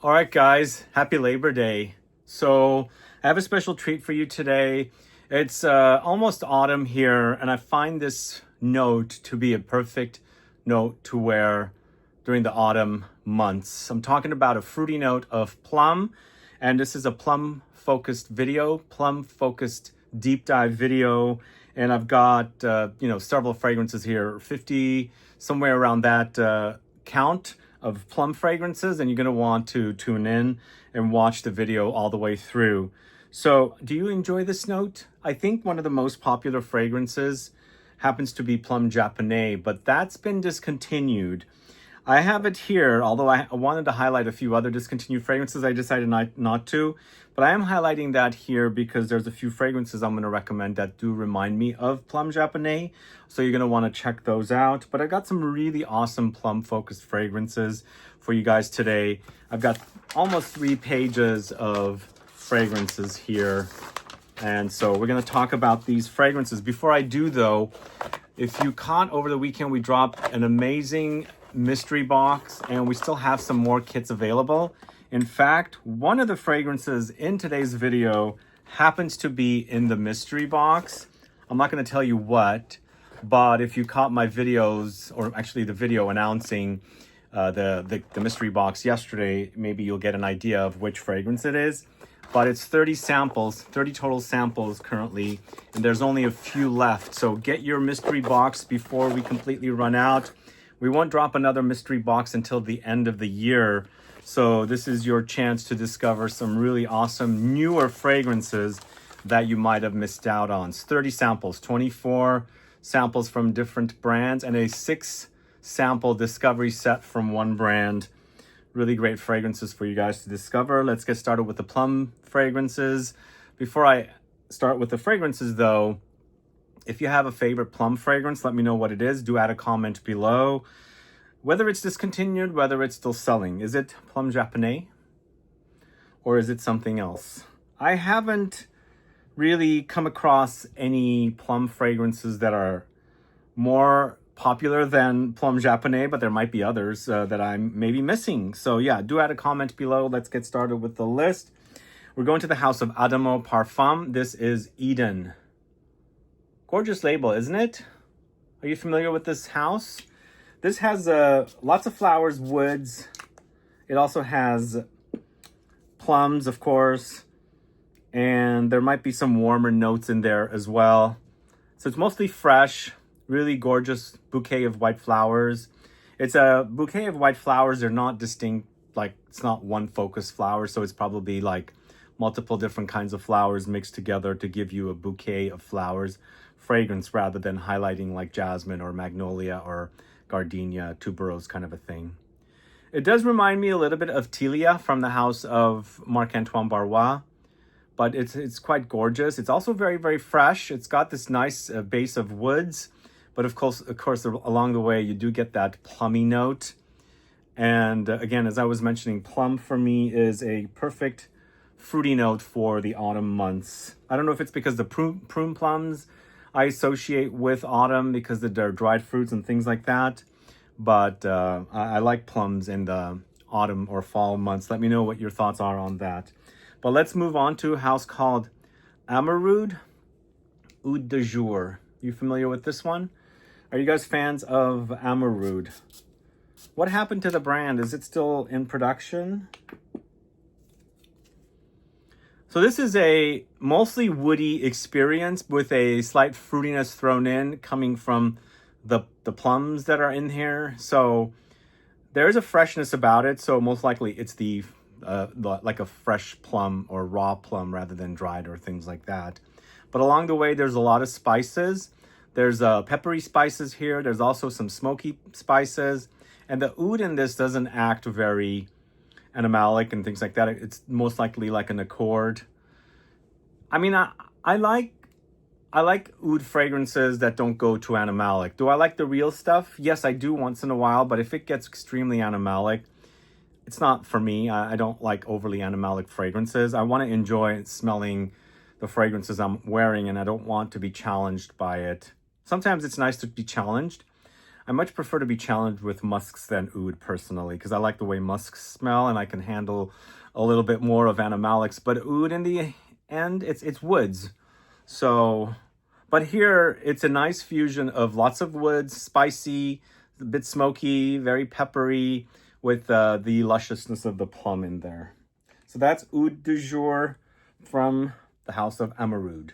All right, guys, happy Labor Day. So I have a special treat for you today. It's almost autumn here, and I find this note to be a perfect note to wear during the autumn months. I'm talking about a fruity note of plum, and this is a plum focused video, plum focused deep dive video. And I've got, several fragrances here, 50, somewhere around that count of plum fragrances, and you're going to want to tune in and watch the video all the way through. So do you enjoy this note? I think one of the most popular fragrances happens to be Plum Japonais, but that's been discontinued. I have it here, although I wanted to highlight a few other discontinued fragrances. I decided not to, but I am highlighting that here because there's a few fragrances I'm going to recommend that do remind me of Plum Japonais. So you're going to want to check those out. But I got some really awesome plum focused fragrances for you guys today. I've got almost 3 pages of fragrances here. And so we're going to talk about these fragrances. Before I do though, if you caught over the weekend, we dropped an amazing mystery box and we still have some more kits available. In fact, one of the fragrances in today's video happens to be in the mystery box. I'm not going to tell you what, but if you caught my videos, or actually the video announcing the mystery box yesterday, maybe you'll get an idea of which fragrance it is. But it's 30 samples, 30 total samples currently, and there's only a few left. So get your mystery box before we completely run out. We won't drop another mystery box until the end of the year. So this is your chance to discover some really awesome newer fragrances that you might have missed out on. It's 30 samples, 24 samples from different brands, and a 6 sample discovery set from one brand. Really great fragrances for you guys to discover. Let's get started with the plum fragrances. Before I start with the fragrances though, if you have a favorite plum fragrance, let me know what it is. Do add a comment below. Whether it's discontinued, whether it's still selling. Is it Plum Japonais? Or is it something else? I haven't really come across any plum fragrances that are more popular than Plum Japonais, but there might be others that I'm maybe missing. So yeah, do add a comment below. Let's get started with the list. We're going to the house of ADAMO Parfum. This is Eden. Gorgeous label, isn't it? Are you familiar with this house? This has lots of flowers, woods. It also has plums, of course. And there might be some warmer notes in there as well. So it's mostly fresh, really gorgeous bouquet of white flowers. It's a bouquet of white flowers. They're not distinct, like it's not one focused flower. So it's probably like multiple different kinds of flowers mixed together to give you a bouquet of flowers fragrance rather than highlighting like jasmine or magnolia or gardenia, tuberose kind of a thing. It does remind me a little bit of ATELIER from the house of Marc-Antoine Barrois, but it's quite gorgeous. It's also very, very fresh. It's got this nice base of woods, but of course, along the way, you do get that plummy note. And again, as I was mentioning, plum for me is a perfect fruity note for the autumn months. I don't know if it's because the prune plums I associate with autumn because they're dried fruits and things like that. But I like plums in the autumn or fall months. Let me know what your thoughts are on that. But let's move on to a house called AMOUROUD Oud de Jour. You familiar with this one? Are you guys fans of AMOUROUD? What happened to the brand? Is it still in production? So this is a mostly woody experience with a slight fruitiness thrown in coming from the plums that are in here. So there's a freshness about it. So most likely it's the like a fresh plum or raw plum rather than dried or things like that. But along the way, there's a lot of spices. There's peppery spices here. There's also some smoky spices. And the oud in this doesn't act very animalic and things like that. It's most likely like an accord. I mean, I like oud fragrances that don't go too animalic. Do I like the real stuff? Yes, I do once in a while, but if it gets extremely animalic, it's not for me. I don't like overly animalic fragrances. I want to enjoy smelling the fragrances I'm wearing, and I don't want to be challenged by it. Sometimes it's nice to be challenged. I much prefer to be challenged with musks than oud personally, because I like the way musks smell and I can handle a little bit more of animalics. But oud in the end, it's woods. So, but here it's a nice fusion of lots of woods, spicy, a bit smoky, very peppery, with the lusciousness of the plum in there. So that's Oud du Jour from the house of AMOUROUD.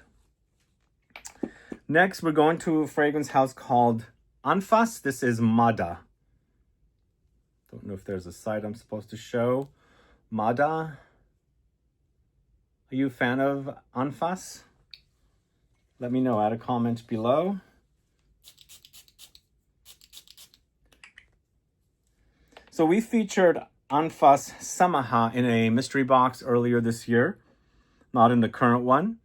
Next, we're going to a fragrance house called ANFAS. This is MADA. Don't know if there's a site I'm supposed to show. MADA. Are you a fan of ANFAS? Let me know. Add a comment below. So we featured ANFAS Samaha in a mystery box earlier this year. Not in the current one.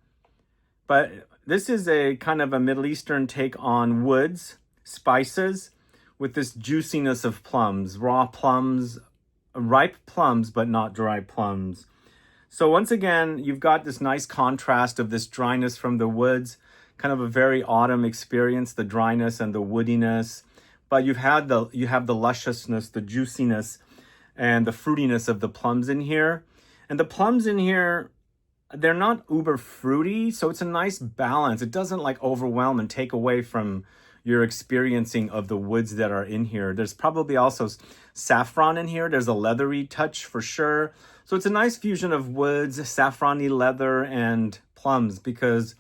But this is a kind of a Middle Eastern take on woods, spices, with this juiciness of plums, raw plums, ripe plums, but not dry plums. So once again, you've got this nice contrast of this dryness from the woods, kind of a very autumn experience, the dryness and the woodiness. But you have the lusciousness, the juiciness, and the fruitiness of the plums in here. And the plums in here, they're not uber fruity, so it's a nice balance. It doesn't like overwhelm and take away from your experiencing of the woods that are in here. There's probably also saffron in here. There's a leathery touch for sure. So it's a nice fusion of woods, saffrony leather, and plums, because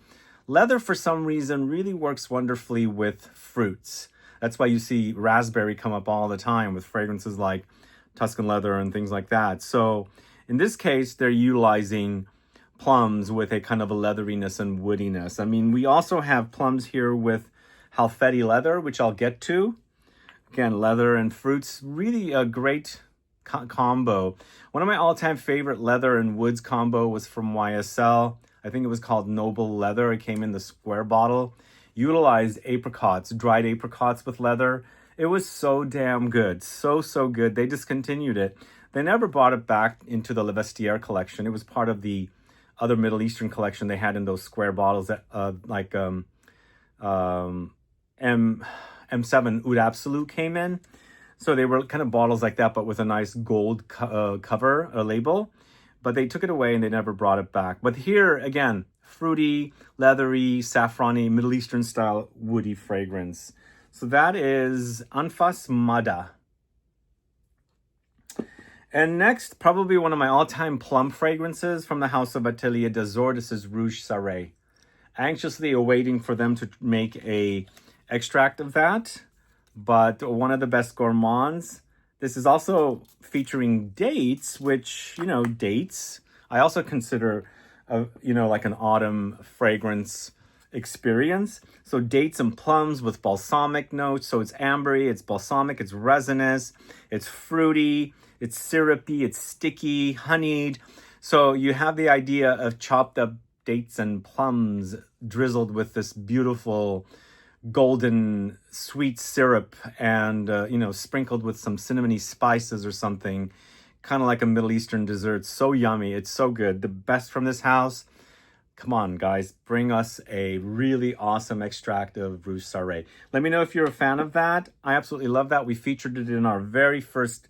leather for some reason really works wonderfully with fruits. That's why you see raspberry come up all the time with fragrances like Tuscan leather and things like that. So in this case, they're utilizing plums with a kind of a leatheriness and woodiness. I mean, we also have plums here with Halfeti leather, which I'll get to. Again, leather and fruits, really a great combo. One of my all-time favorite leather and woods combo was from YSL. I think it was called Noble Leather. It came in the square bottle. Utilized apricots, dried apricots with leather. It was so damn good. So good. They discontinued it. They never brought it back into the Le Vestiaire collection. It was part of the other Middle Eastern collection they had in those square bottles that M7 Oud Absolute came in. So they were kind of bottles like that, but with a nice gold cover, a label. But they took it away and they never brought it back. But here, again, fruity, leathery, saffrony, Middle Eastern style woody fragrance. So that is ANFAS MADA. And next, probably one of my all-time plum fragrances from the house of Atelier d'Azur. This is Rouge SARAY. Anxiously awaiting for them to make a extract of that, but one of the best gourmands. This is also featuring dates, which, you know, dates, I also consider, like an autumn fragrance experience. So dates and plums with balsamic notes. So it's ambery, it's balsamic, it's resinous, it's fruity, it's syrupy, it's sticky, honeyed. So you have the idea of chopped up dates and plums drizzled with this beautiful golden sweet syrup and, sprinkled with some cinnamony spices or something, kind of like a Middle Eastern dessert. So yummy. It's so good. The best from this house. Come on, guys, bring us a really awesome extract of Rouge SARAY. Let me know if you're a fan of that. I absolutely love that. We featured it in our very first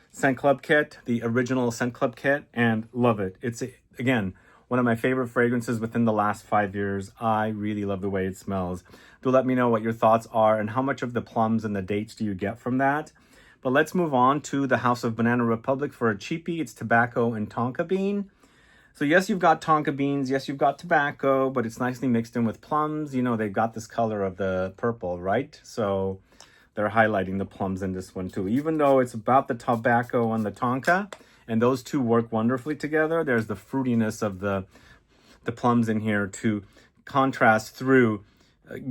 Scent Club kit, the original Scent Club kit, and love it. It's, again, one of my favorite fragrances within the last 5 years. I really love the way it smells. Do let me know what your thoughts are and how much of the plums and the dates do you get from that. But let's move on to the House of Banana Republic for a cheapie. It's tobacco and tonka bean. So yes, you've got tonka beans. Yes, you've got tobacco, but it's nicely mixed in with plums. You know, they've got this color of the purple, right? So they're highlighting the plums in this one too. Even though it's about the tobacco and the tonka, and those two work wonderfully together, there's the fruitiness of the plums in here to contrast through,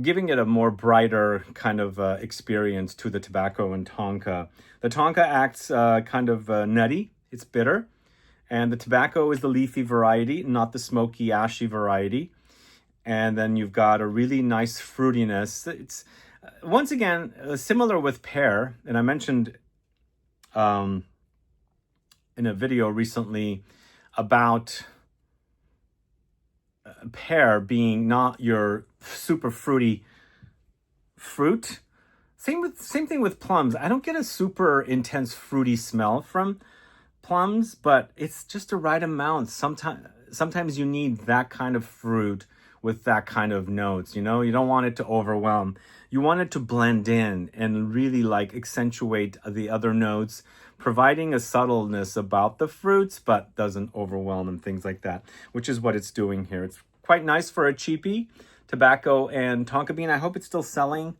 giving it a more brighter kind of experience to the tobacco and tonka. The tonka acts kind of nutty. It's bitter. And the tobacco is the leafy variety, not the smoky, ashy variety. And then you've got a really nice fruitiness. It's, once again, similar with pear. And I mentioned in a video recently about pear being not your super fruity fruit. Same thing with plums. I don't get a super intense fruity smell from plums, but it's just the right amount. Sometimes you need that kind of fruit with that kind of notes, you know? You don't want it to overwhelm. You want it to blend in and really like accentuate the other notes, providing a subtleness about the fruits, but doesn't overwhelm and things like that, which is what it's doing here. It's quite nice for a cheapie, tobacco and tonka bean. I hope it's still selling.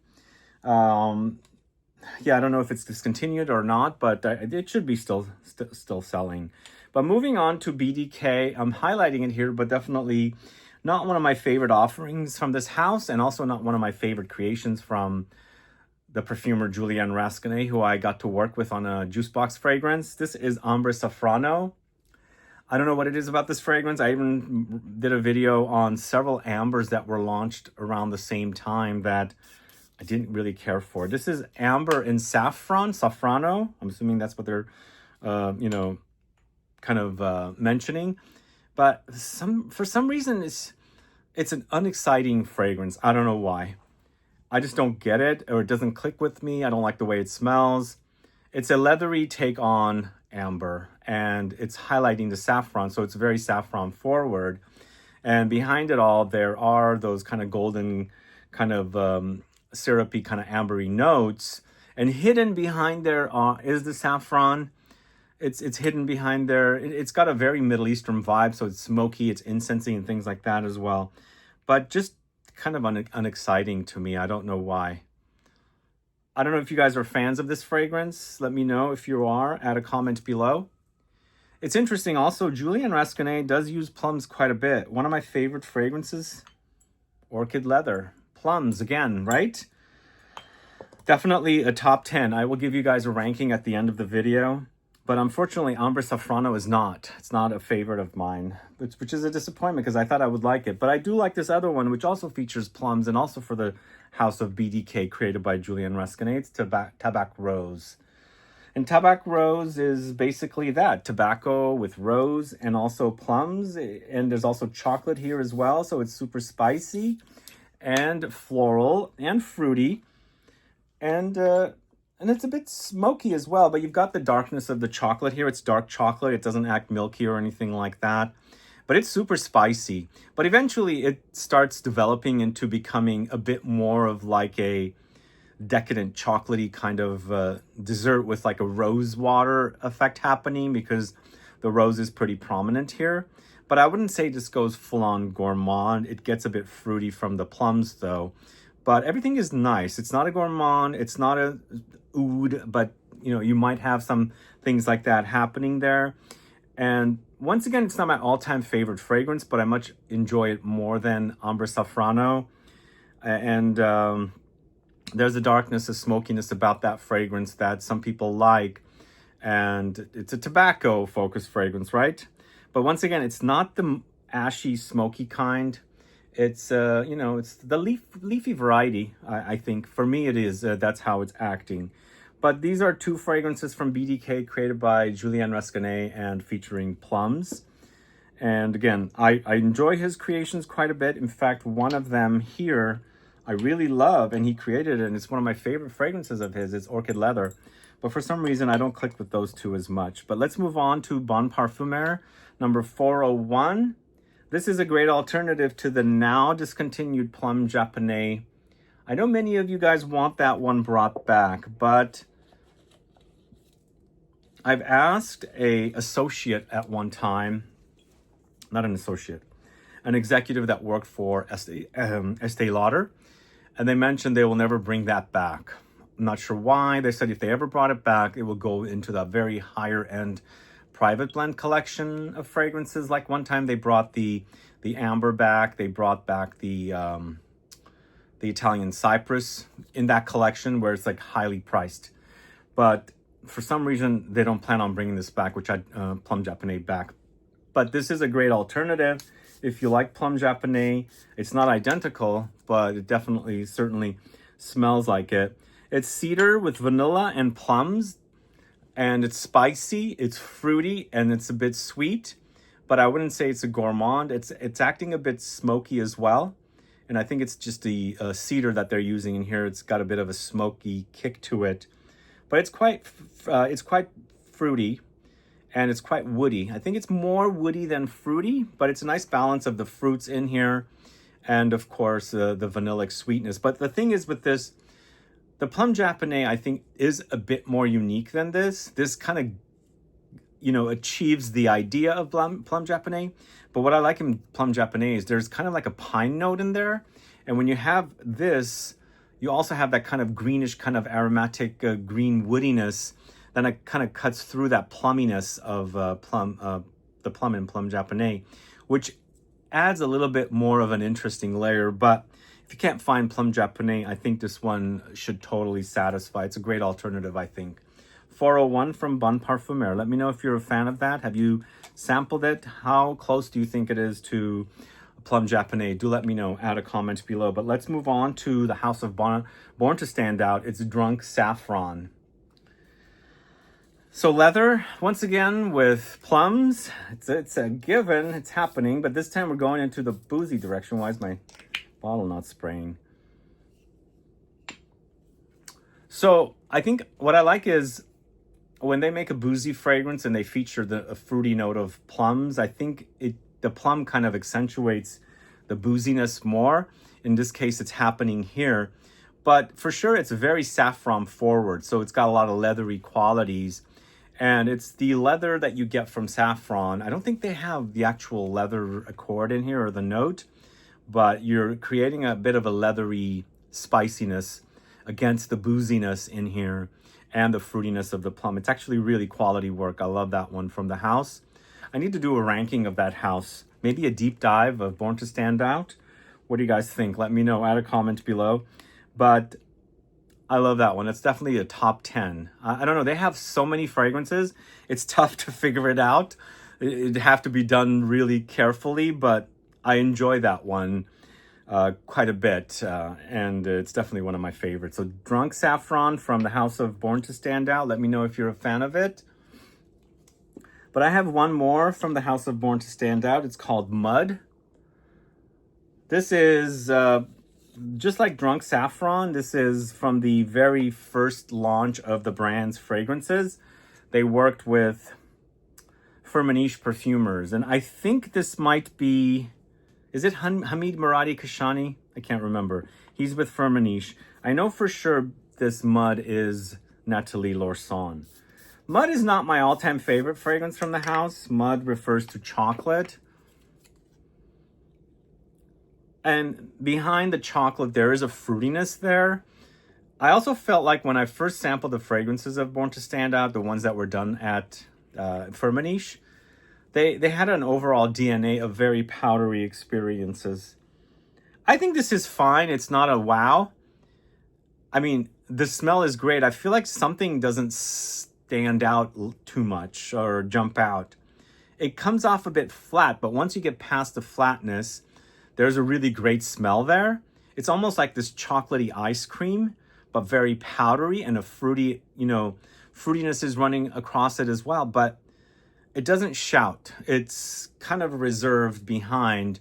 Yeah, I don't know if it's discontinued or not, but it should be still selling. But moving on to BDK, I'm highlighting it here, but definitely not one of my favorite offerings from this house, and also not one of my favorite creations from the perfumer Julian Rasconnay, who I got to work with on a juice box fragrance. This is AMBRE SAFRANO. I don't know what it is about this fragrance. I even did a video on several ambers that were launched around the same time that I didn't really care for. This is amber in saffron, SAFRANO. I'm assuming that's what they're, you know, kind of mentioning. But for some reason, it's an unexciting fragrance. I don't know why. I just don't get it, or it doesn't click with me. I don't like the way it smells. It's a leathery take on amber, and it's highlighting the saffron, so it's very saffron forward. And behind it all, there are those kind of golden, kind of syrupy, kind of ambery notes. And hidden behind there is the saffron. It's hidden behind there. It's got a very Middle Eastern vibe, so it's smoky, it's incensey and things like that as well. But just kind of unexciting to me. I don't know why. I don't know if you guys are fans of this fragrance. Let me know if you are. Add a comment below. It's interesting also, Julian Rasconnay does use plums quite a bit. One of my favorite fragrances, Orchid Leather. Plums again, right? Definitely a top 10. I will give you guys a ranking at the end of the video. But unfortunately, AMBRE SAFRANO is not. It's not a favorite of mine, which is a disappointment because I thought I would like it. But I do like this other one, which also features plums and also for the house of BDK created by Julian Rasconnay. It's TABAC Rose. And TABAC Rose is basically that, tobacco with rose and also plums. And there's also chocolate here as well, so it's super spicy and floral and fruity. And it's a bit smoky as well, but you've got the darkness of the chocolate here. It's dark chocolate. It doesn't act milky or anything like that, but it's super spicy. But eventually it starts developing into becoming a bit more of like a decadent chocolatey kind of dessert with like a rose water effect happening because the rose is pretty prominent here. But I wouldn't say this goes full-on gourmand. It gets a bit fruity from the plums though. But everything is nice. It's not a gourmand. It's not a oud, but you know, you might have some things like that happening there. And once again, it's not my all-time favorite fragrance, but I much enjoy it more than AMBRE SAFRANO. And there's a darkness, a smokiness about that fragrance that some people like. And it's a tobacco-focused fragrance, right? But once again, it's not the ashy, smoky kind. It's, you know, it's the leafy variety, I think. For me, it is. That's how it's acting. But these are two fragrances from BDK created by Julian Rasconnay and featuring plums. And again, I enjoy his creations quite a bit. In fact, one of them here I really love, and he created it, and it's one of my favorite fragrances of his. It's Orchid Leather. But for some reason, I don't click with those two as much. But let's move on to Bon Parfumeur, number 401. This is a great alternative to the now discontinued Plum Japonais. I know many of you guys want that one brought back, but I've asked an associate at one time, not an associate, an executive that worked for Estee Lauder, and they mentioned they will never bring that back. I'm not sure why. They said if they ever brought it back, it will go into the very higher end private blend collection of fragrances. Like one time they brought the amber back. They brought back the Italian cypress in that collection where it's like highly priced. But for some reason, they don't plan on bringing this back, which Plum Japonais back. But this is a great alternative. If you like Plum Japonais, it's not identical, but it definitely, certainly smells like it. It's cedar with vanilla and plums. And it's spicy, it's fruity, and it's a bit sweet, but I wouldn't say it's a gourmand. It's acting a bit smoky as well. And I think it's just the cedar that they're using in here. It's got a bit of a smoky kick to it, but it's quite fruity, and it's quite woody. I think it's more woody than fruity, but it's a nice balance of the fruits in here, and of course the vanillic sweetness. But the thing is with this, the Plum Japonais, I think, is a bit more unique than this. This kind of, you know, achieves the idea of Plum Japonais. But what I like in Plum Japonais is there's kind of like a pine note in there. And when you have this, you also have that kind of greenish, kind of aromatic green woodiness. Then it kind of cuts through that plumminess of the plum in Plum Japonais, which adds a little bit more of an interesting layer. But if you can't find Plum Japonais, I think this one should totally satisfy. It's a great alternative, I think. 401 from Bon Parfumeur. Let me know if you're a fan of that. Have you sampled it? How close do you think it is to Plum Japonais? Do let me know. Add a comment below. But let's move on to the House of Born to Stand Out. It's Drunk Saffron. So leather, once again, with plums. It's a given. It's happening. But this time we're going into the boozy direction. Why is my bottle not spraying? So I think what I like is when they make a boozy fragrance and they feature a fruity note of plums, I think the plum kind of accentuates the booziness more. In this case, it's happening here. But for sure, it's very saffron forward. So it's got a lot of leathery qualities. And it's the leather that you get from saffron. I don't think they have the actual leather accord in here or the note, but you're creating a bit of a leathery spiciness against the booziness in here and the fruitiness of the plum. It's actually really quality work. I love that one from the house. I need to do a ranking of that house. Maybe a deep dive of Born to Stand Out. What do you guys think? Let me know. Add a comment below. But I love that one. It's definitely a top 10. I don't know. They have so many fragrances. It's tough to figure it out. It'd have to be done really carefully, but I enjoy that one quite a bit, and it's definitely one of my favorites. So Drunk Saffron from the House of Born to Stand Out. Let me know if you're a fan of it. But I have one more from the House of Born to Stand Out. It's called Mud. This is just like Drunk Saffron. This is from the very first launch of the brand's fragrances. They worked with Firmenich perfumers, and I think this might be... Is it Hamid Muradi Kashani? I can't remember. He's with Firmenich. I know for sure this Mud is Nathalie Lorson. Mud is not my all-time favorite fragrance from the house. Mud refers to chocolate. And behind the chocolate, there is a fruitiness there. I also felt like when I first sampled the fragrances of Born to Stand Out, the ones that were done at Firmenich, they had an overall DNA of very powdery experiences. I think this is fine. It's not a wow. I mean, the smell is great. I feel like something doesn't stand out too much or jump out. It comes off a bit flat, but once you get past the flatness, there's a really great smell there. It's almost like this chocolatey ice cream, but very powdery, and a fruity, fruitiness is running across it as well, but it doesn't shout. It's kind of reserved behind,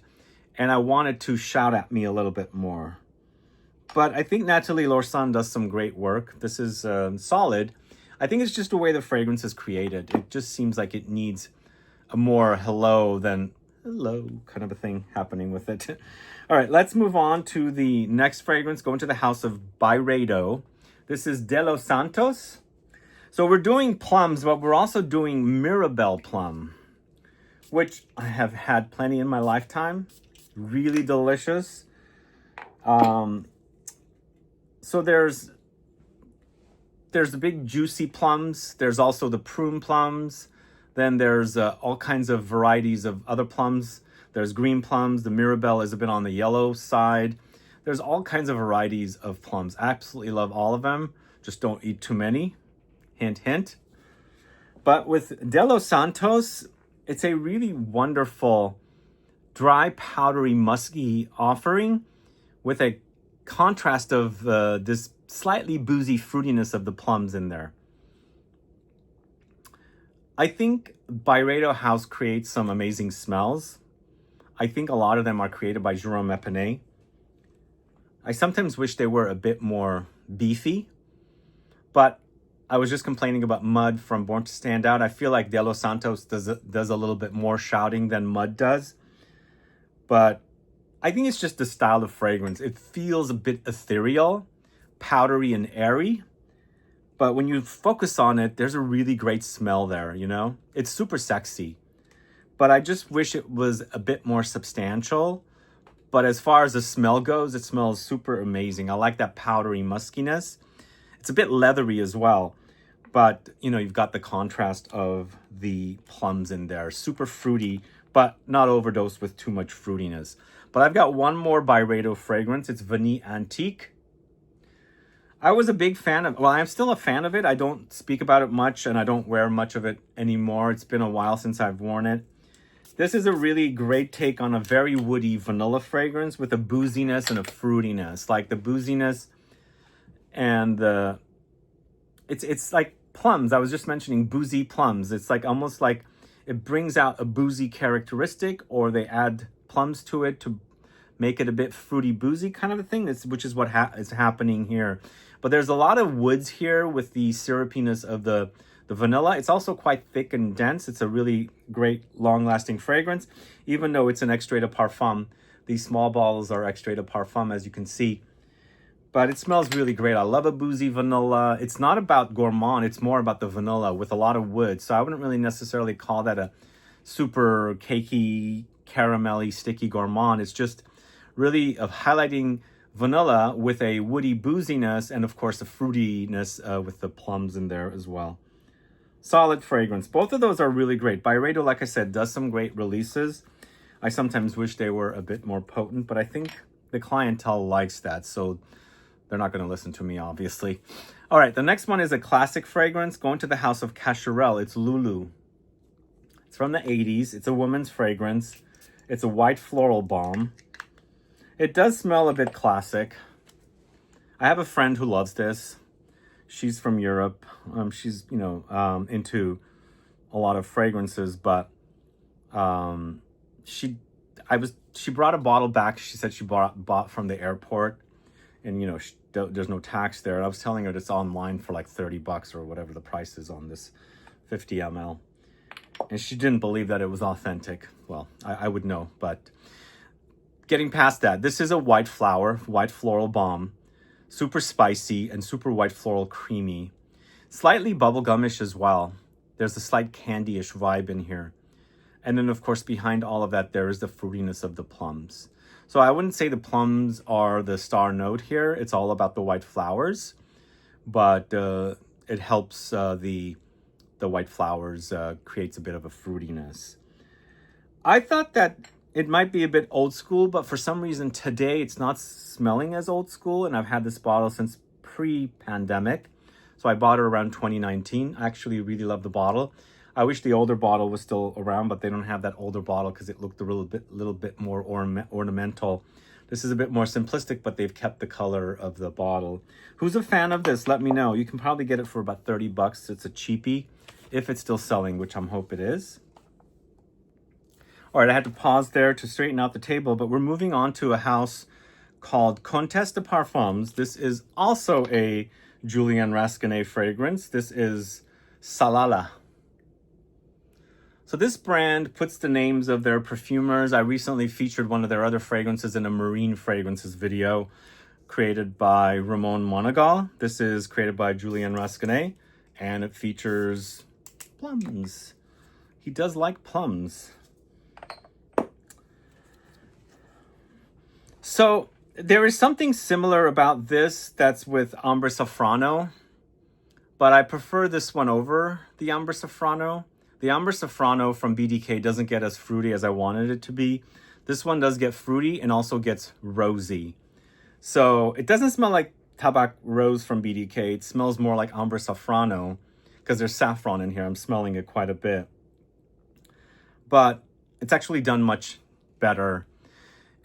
and I wanted to shout at me a little bit more. But I think Nathalie Lorson does some great work. This is solid. I think it's just the way the fragrance is created. It just seems like it needs a more hello than hello kind of a thing happening with it. All right, let's move on to the next fragrance, go into the House of BYREDO. This is De Los Santos. So we're doing plums, but we're also doing Mirabelle plum, which I have had plenty in my lifetime. Really delicious. So there's the big juicy plums. There's also the prune plums. Then there's all kinds of varieties of other plums. There's green plums. The Mirabelle is a bit on the yellow side. There's all kinds of varieties of plums. I absolutely love all of them. Just don't eat too many. Hint, hint. But with De Los Santos, it's a really wonderful, dry, powdery, musky offering with a contrast of this slightly boozy fruitiness of the plums in there. I think BYREDO House creates some amazing smells. I think a lot of them are created by Jérôme Épinay. I sometimes wish they were a bit more beefy, but I was just complaining about Mud from Born to Stand Out. I feel like De Los Santos does a little bit more shouting than Mud does, but I think it's just the style of fragrance. It feels a bit ethereal, powdery and airy, but when you focus on it, there's a really great smell there, you know? It's super sexy, but I just wish it was a bit more substantial. But as far as the smell goes, it smells super amazing. I like that powdery muskiness. It's a bit leathery as well, but you know, you've got the contrast of the plums in there. Super fruity, but not overdosed with too much fruitiness. But I've got one more BYREDO fragrance. It's Vanille Antique. I was a big fan of, well, I'm still a fan of it. I don't speak about it much and I don't wear much of it anymore. It's been a while since I've worn it. This is a really great take on a very woody vanilla fragrance with a booziness and a fruitiness. Like the booziness and the, it's like plums. I was just mentioning boozy plums. It's like almost like it brings out a boozy characteristic, or they add plums to it to make it a bit fruity boozy kind of a thing, which is what is happening here. But there's a lot of woods here with the syrupiness of the vanilla. It's also quite thick and dense. It's a really great long-lasting fragrance, even though it's an extrait de parfum. These small bottles are extrait de parfum, as you can see. But it smells really great. I love a boozy vanilla. It's not about gourmand. It's more about the vanilla with a lot of wood. So I wouldn't really necessarily call that a super cakey, caramelly, sticky gourmand. It's just really of highlighting vanilla with a woody booziness and, of course, the fruitiness with the plums in there as well. Solid fragrance. Both of those are really great. BYREDO, like I said, does some great releases. I sometimes wish they were a bit more potent, but I think the clientele likes that, so they're not going to listen to me, obviously. All right, the next one is a classic fragrance, going to the house of Cacharel. It's Lulu. It's from the 80s. It's a woman's fragrance. It's a white floral balm. It does smell a bit classic. I have a friend who loves this. She's from Europe. She's, you know, into a lot of fragrances, but she brought a bottle back. She said she bought from the airport, and you know, there's no tax there. I was telling her it's online for like $30 or whatever the price is on this 50 ml, and she didn't believe that it was authentic. Well, I would know, but getting past that, this is a white floral balm. Super spicy and super white floral creamy. Slightly bubblegumish as well. There's a slight candy-ish vibe in here. And then, of course, behind all of that, there is the fruitiness of the plums. So I wouldn't say the plums are the star note here. It's all about the white flowers. But it helps the white flowers creates a bit of a fruitiness. I thought that it might be a bit old school, but for some reason today it's not smelling as old school, and I've had this bottle since pre-pandemic. So I bought it around 2019. I actually really love the bottle. I wish the older bottle was still around, but they don't have that older bottle because it looked a little bit more ornamental. This is a bit more simplistic, but they've kept the color of the bottle. Who's a fan of this? Let me know. You can probably get it for about $30. It's a cheapie, if it's still selling, which I'm hope it is. All right, I had to pause there to straighten out the table, but we're moving on to a house called Comtesse de Parfums. This is also a Julian Rasquinet fragrance. This is Salala. So this brand puts the names of their perfumers. I recently featured one of their other fragrances in a marine fragrances video created by Ramon Monegal. This is created by Julian Rasquinet, and it features plums. He does like plums. So there is something similar about this that's with Ambre Safrano, but I prefer this one over the Ambre Safrano. The Ambre Safrano from BDK doesn't get as fruity as I wanted it to be. This one does get fruity and also gets rosy. So it doesn't smell like TABAC Rose from BDK. It smells more like Ambre Safrano because there's saffron in here. I'm smelling it quite a bit. But it's actually done much better.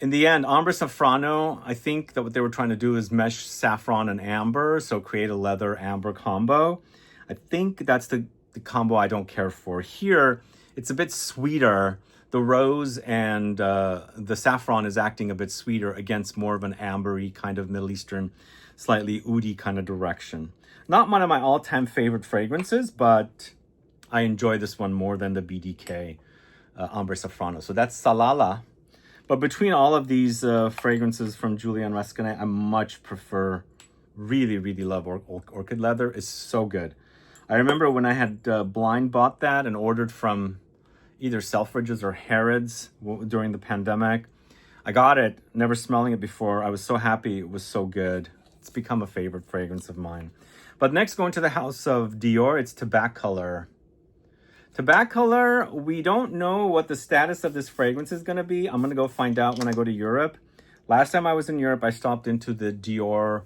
In the end, Ambre Safrano, I think that what they were trying to do is mesh saffron and amber, so create a leather amber combo. I think that's the combo I don't care for. Here, it's a bit sweeter. the rose and the saffron is acting a bit sweeter against more of an ambery kind of Middle Eastern, slightly oudi kind of direction. Not one of my all-time favorite fragrances, but I enjoy this one more than the BDK Ambre Safrano. So that's Salala. But between all of these fragrances from Julian Rasconnais, I much prefer, really, really love Orchid Leather. It's so good. I remember when I had blind bought that and ordered from either Selfridges or Harrods during the pandemic. I got it, never smelling it before. I was so happy, it was so good. It's become a favorite fragrance of mine. But next, going to the house of Dior, it's TABAC Color. TABAC Color, we don't know what the status of this fragrance is going to be. I'm going to go find out when I go to Europe. Last time I was in Europe, I stopped into the Dior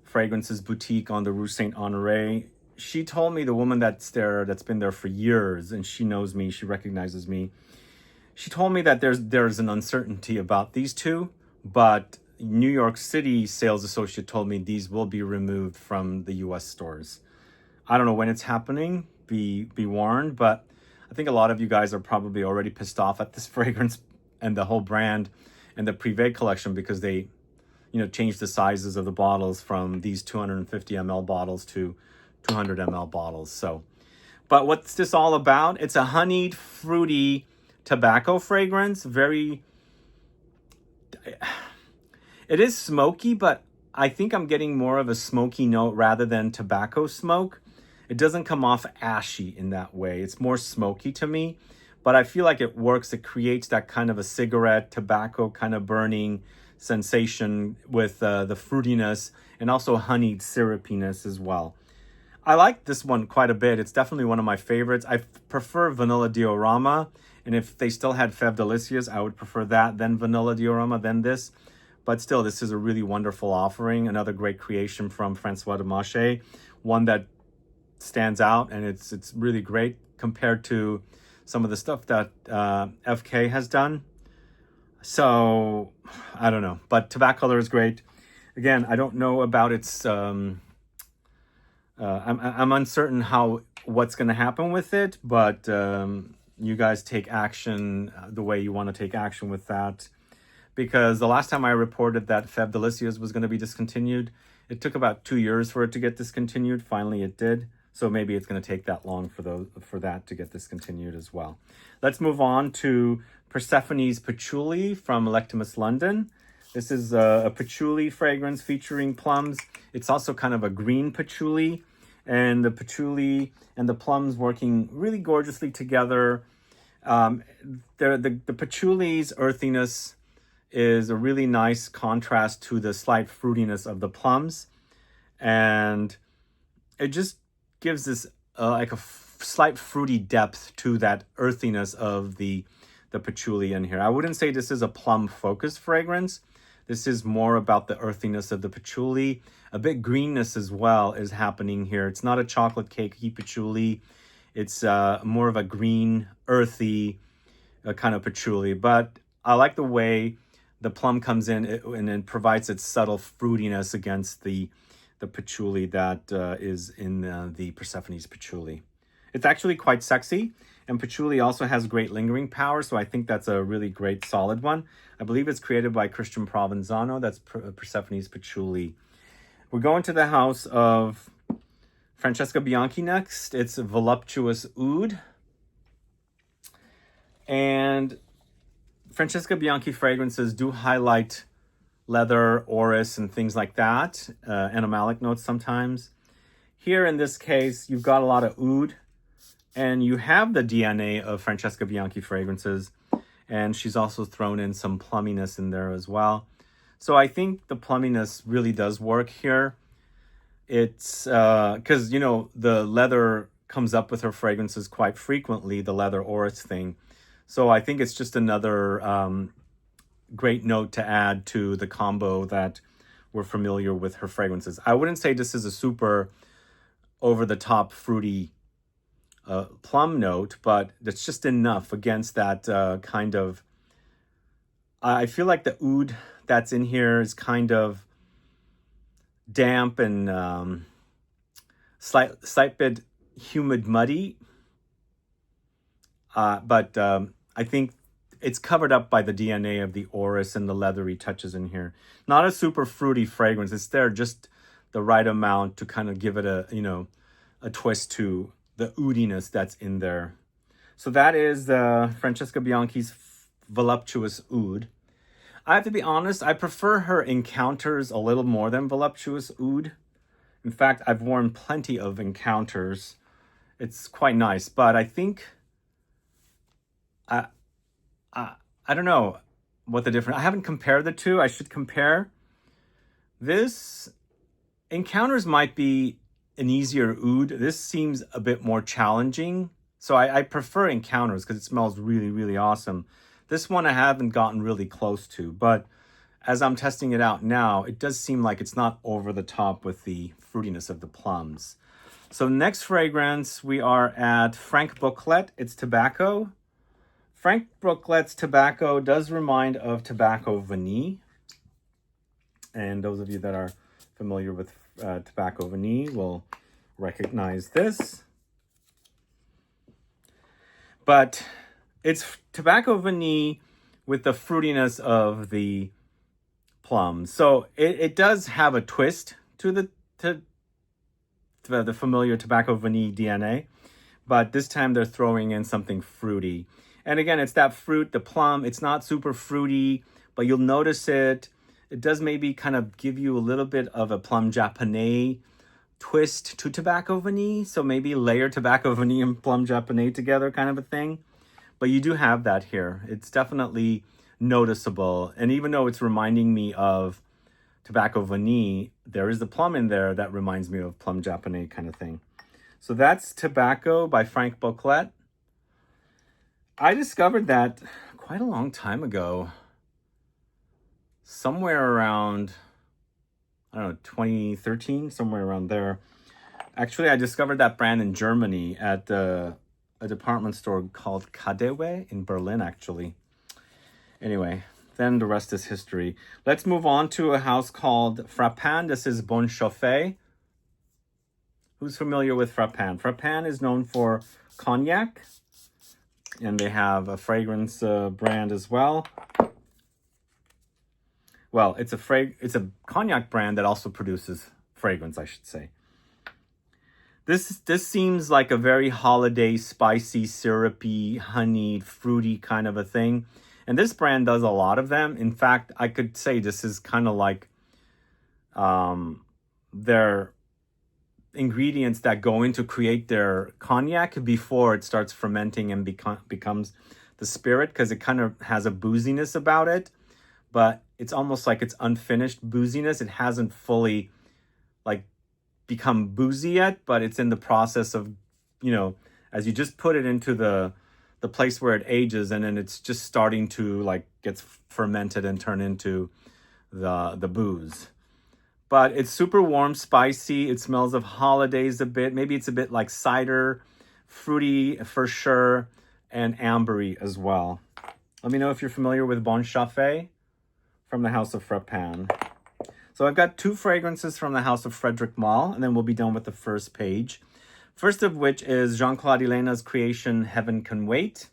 Fragrances boutique on the Rue Saint-Honoré. She told me, the woman that's there, that's been there for years, and she knows me, she recognizes me. She told me that there's an uncertainty about these two, but New York City sales associate told me these will be removed from the US stores. I don't know when it's happening, be warned, but I think a lot of you guys are probably already pissed off at this fragrance and the whole brand and the Privé collection because they, changed the sizes of the bottles from these 250 ml bottles to 200 ml bottles. So, but what's this all about? It's a honeyed, fruity tobacco fragrance. It is smoky, but I think I'm getting more of a smoky note rather than tobacco smoke. It doesn't come off ashy in that way. It's more smoky to me, but I feel like it works. It creates that kind of a cigarette, tobacco kind of burning sensation with the fruitiness and also honeyed syrupiness as well. I like this one quite a bit. It's definitely one of my favorites. I prefer Vanilla Diorama, and if they still had Fève Delicieuses, I would prefer that, then Vanilla Diorama, then this. But still, this is a really wonderful offering. Another great creation from Francois de Marché, one that stands out, and it's really great compared to some of the stuff that FK has done. So, I don't know. But TABAC Color is great. Again, I don't know about its... I'm uncertain what's going to happen with it, but you guys take action the way you want to take action with that. Because the last time I reported that Fève Delicieuses was going to be discontinued, it took about 2 years for it to get discontinued. Finally, it did. So maybe it's going to take that long for that to get discontinued as well. Let's move on to Persephone'S Patchouli from Electimus London. This is a patchouli fragrance featuring plums. It's also kind of a green patchouli. And the patchouli and the plums working really gorgeously together. The patchouli's earthiness is a really nice contrast to the slight fruitiness of the plums. And it just gives this like a slight fruity depth to that earthiness of the patchouli in here. I wouldn't say this is a plum-focused fragrance. This is more about the earthiness of the patchouli. A bit greenness as well is happening here. It's not a chocolate cakey patchouli. It's more of a green, earthy kind of patchouli. But I like the way the plum comes in and it provides its subtle fruitiness against the patchouli that is in the Persephone'S Patchouli. It's actually quite sexy. And patchouli also has great lingering power, so I think that's a really great, solid one. I believe it's created by Christian Provenzano. That's Persephone'S Patchouli. We're going to the house of Francesca Bianchi next. It's a Voluptuous Oud. And Francesca Bianchi fragrances do highlight leather, orris, and things like that. Animalic notes sometimes. Here in this case, you've got a lot of oud. And you have the DNA of Francesca Bianchi fragrances. And she's also thrown in some plumminess in there as well. So I think the plumminess really does work here. It's because, the leather comes up with her fragrances quite frequently, the leather orris thing. So I think it's just another great note to add to the combo that we're familiar with her fragrances. I wouldn't say this is a super over-the-top fruity plum note, but that's just enough against that kind of... I feel like the oud that's in here is kind of damp and slight bit humid, muddy. But I think it's covered up by the DNA of the orris and the leathery touches in here. Not a super fruity fragrance. It's there just the right amount to kind of give it a, you know, a twist to the oudiness that's in there. So that is the Francesca Bianchi's Voluptuous Oud. I have to be honest, I prefer her Encounters a little more than Voluptuous Oud. In fact, I've worn plenty of Encounters. It's quite nice, but I think I don't know what the difference. I haven't compared the two. I should compare. This Encounters might be an easier oud. This seems a bit more challenging. So I prefer Encounters because it smells really, really awesome. This one I haven't gotten really close to, but as I'm testing it out now, it does seem like it's not over the top with the fruitiness of the plums. So next fragrance, we are at Frank Boclet. It's tobacco. Frank Boclet's tobacco does remind of Tobacco Vanille. And those of you that are familiar with Tobacco Vanille will recognize this. But it's Tobacco Vanille with the fruitiness of the plums. So it does have a twist to the familiar Tobacco Vanille DNA, but this time they're throwing in something fruity. And again, it's that fruit, the plum. It's not super fruity, but you'll notice it. It does maybe kind of give you a little bit of a Plum Japonais twist to Tobacco Vanille. So maybe layer Tobacco Vanille and Plum Japonais together kind of a thing. But you do have that here. It's definitely noticeable. And even though it's reminding me of Tobacco Vanille, there is the plum in there that reminds me of Plum Japonais kind of thing. So that's Tobacco by Frank Boclet. I discovered that quite a long time ago. Somewhere around, I don't know, 2013, somewhere around there. Actually, I discovered that brand in Germany at a department store called Kadewe in Berlin, actually. Anyway, then the rest is history. Let's move on to a house called Frappin. This is Bon Chauffé. Who's familiar with Frappin? Frappin is known for cognac, and they have a fragrance brand as well. Well, it's a cognac brand that also produces fragrance, I should say. This seems like a very holiday, spicy, syrupy, honeyed, fruity kind of a thing. And this brand does a lot of them. In fact, I could say this is kind of like their ingredients that go in to create their cognac before it starts fermenting and becomes the spirit, because it kind of has a booziness about it, but it's almost like it's unfinished booziness. It hasn't fully like become boozy yet, but it's in the process of, you know, as you just put it into the place where it ages, and then it's just starting to like gets fermented and turn into the booze. But it's super warm, spicy. It smells of holidays a bit. Maybe it's a bit like cider, fruity for sure, and ambery as well. Let me know if you're familiar with Bon Chauffé from the House of Frappin. So I've got two fragrances from the House of Frederic Malle, and then we'll be done with the first page. First of which is Jean-Claude Elena's creation, Heaven Can Wait.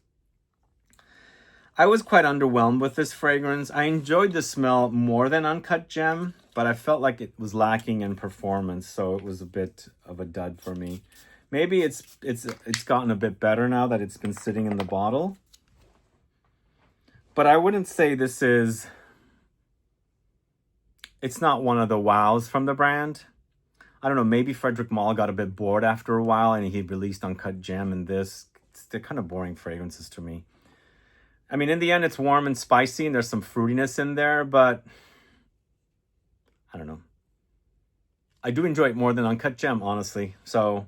I was quite underwhelmed with this fragrance. I enjoyed the smell more than Uncut Gem, but I felt like it was lacking in performance, so it was a bit of a dud for me. Maybe it's gotten a bit better now that it's been sitting in the bottle. But I wouldn't say this is... It's not one of the wows from the brand. I don't know, maybe Frederic Malle got a bit bored after a while and he released Uncut Gem and this. They're kind of boring fragrances to me. I mean, in the end, it's warm and spicy and there's some fruitiness in there, but I don't know. I do enjoy it more than Uncut Gem, honestly. So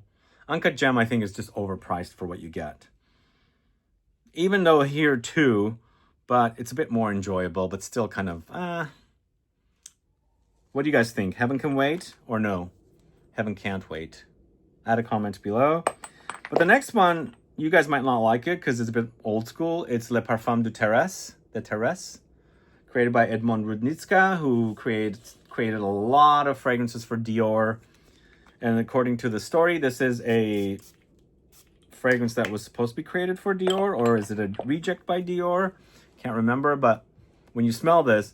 Uncut Gem, I think, is just overpriced for what you get. Even though here too, but it's a bit more enjoyable, but still kind of, What do you guys think? Heaven Can Wait or no? Heaven Can't Wait. Add a comment below. But the next one, you guys might not like it because it's a bit old school. It's Le Parfum de Thérèse, created by Edmond Rudnitska, who created a lot of fragrances for Dior. And according to the story, this is a fragrance that was supposed to be created for Dior, or is it a reject by Dior? Can't remember, but when you smell this,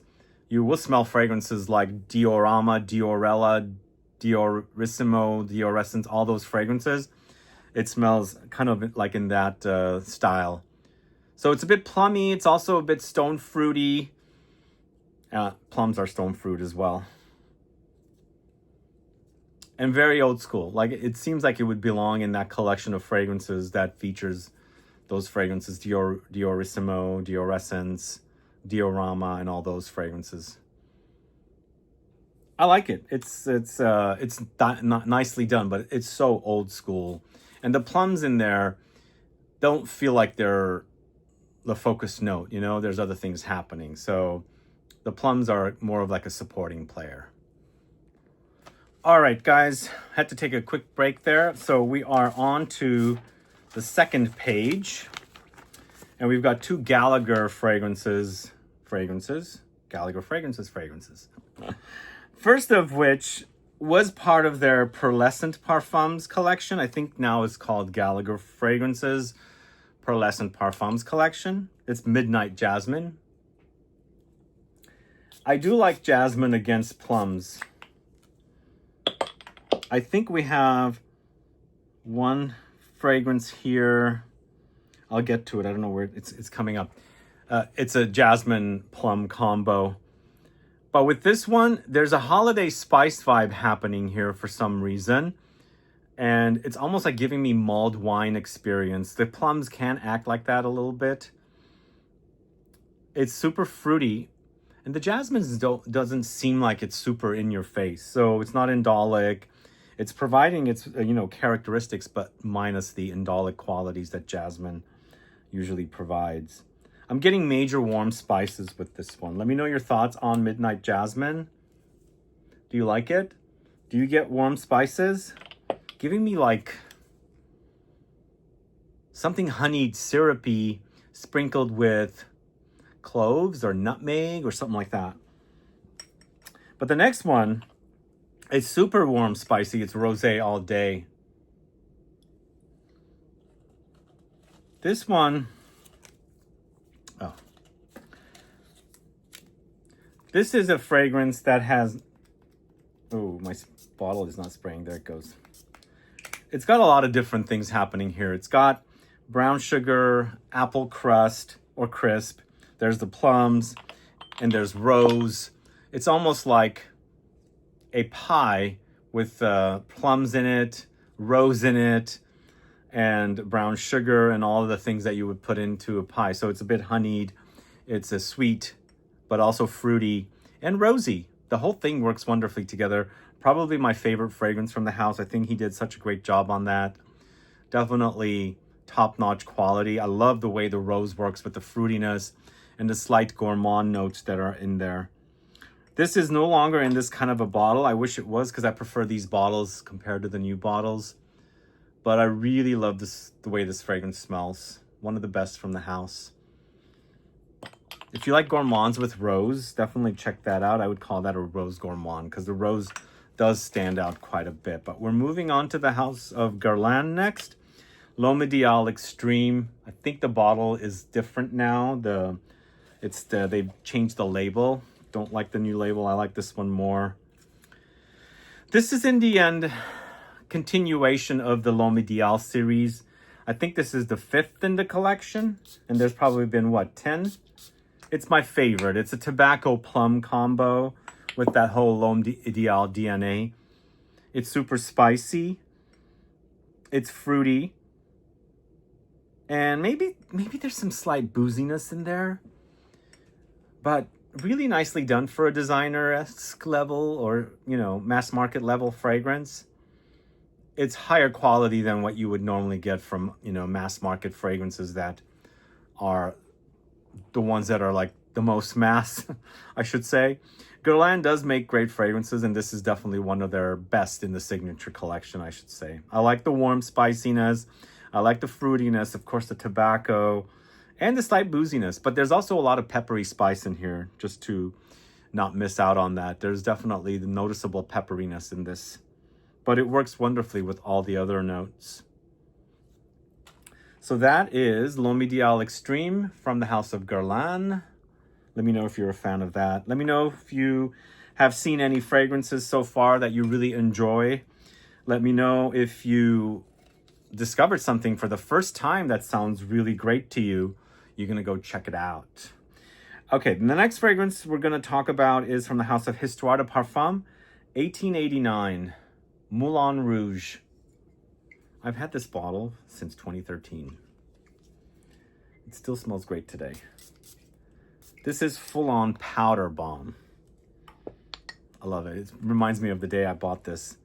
you will smell fragrances like Diorama, Diorella, Diorissimo, Dioressence, all those fragrances. It smells kind of like in that style. So it's a bit plummy. It's also a bit stone fruity. Plums are stone fruit as well. And very old school. Like, it seems like it would belong in that collection of fragrances that features those fragrances, Diorissimo, Dioressence, Diorama, and all those fragrances. I like it. It's not nicely done, but it's so old school. And the plums in there don't feel like they're the focus note, you know? There's other things happening. So the plums are more of like a supporting player. All right, guys, had to take a quick break there. So we are on to the second page. And we've got two Gallagher fragrances. Gallagher fragrances. First of which was part of their Pearlescent Parfums collection. I think now it's called Gallagher Fragrances Pearlescent Parfums collection. It's Midnight Jasmine. I do like jasmine against plums. I think we have one fragrance here. I'll get to it. I don't know where it's coming up. It's a jasmine plum combo. But with this one, there's a holiday spice vibe happening here for some reason. And it's almost like giving me mulled wine experience. The plums can act like that a little bit. It's super fruity. And the jasmine doesn't seem like it's super in your face. So it's not indolic. It's providing its characteristics, but minus the indolic qualities that jasmine usually provides. I'm getting major warm spices with this one. Let me know your thoughts on Midnight Jasmine. Do you like it? Do you get warm spices? Giving me like something honeyed, syrupy, sprinkled with cloves or nutmeg or something like that. But the next one, it's super warm spicy. It's rosé all day. This one, this is a fragrance that has, oh, my bottle is not spraying. There it goes. It's got a lot of different things happening here. It's got brown sugar, apple crust or crisp. There's the plums and there's rose. It's almost like a pie with plums in it, rose in it, and brown sugar and all of the things that you would put into a pie. So it's a bit honeyed. It's a sweet, but also fruity and rosy. The whole thing works wonderfully together. Probably my favorite fragrance from the house. I think he did such a great job on that. Definitely top-notch quality. I love the way the rose works with the fruitiness and the slight gourmand notes that are in there. This is no longer in this kind of a bottle. I wish it was, because I prefer these bottles compared to the new bottles. But I really love the way this fragrance smells. One of the best from the house. If you like gourmands with rose, definitely check that out. I would call that a rose gourmand, because the rose does stand out quite a bit. But we're moving on to the house of Guerlain next. L'Homme Ideal Extreme. I think the bottle is different now. They've changed the label. Don't like the new label. I like this one more. This is in the end continuation of the L'Homme Ideal series. I think this is the 5th in the collection, and there's probably been, what, 10? It's my favorite. It's a tobacco plum combo with that whole L'Homme Ideal DNA. It's super spicy. It's fruity. And maybe there's some slight booziness in there. But really nicely done for a designer-esque level or, mass market level fragrance. It's higher quality than what you would normally get from, mass market fragrances that are the ones that are like the most mass, I should say. Guerlain does make great fragrances, and this is definitely one of their best in the signature collection, I should say. I like the warm spiciness. I like the fruitiness, of course, the tobacco, and the slight booziness. But there's also a lot of peppery spice in here, just to not miss out on that. There's definitely the noticeable pepperiness in this. But it works wonderfully with all the other notes. So that is L'Homme Ideal Extreme from the House of Guerlain. Let me know if you're a fan of that. Let me know if you have seen any fragrances so far that you really enjoy. Let me know if you discovered something for the first time that sounds really great to you. You're gonna go check it out. Okay, the next fragrance we're gonna talk about is from the House of Histoire de Parfum, 1889, Moulin Rouge. I've had this bottle since 2013. It still smells great today. This is full-on powder bomb. I love it. It reminds me of the day I bought this.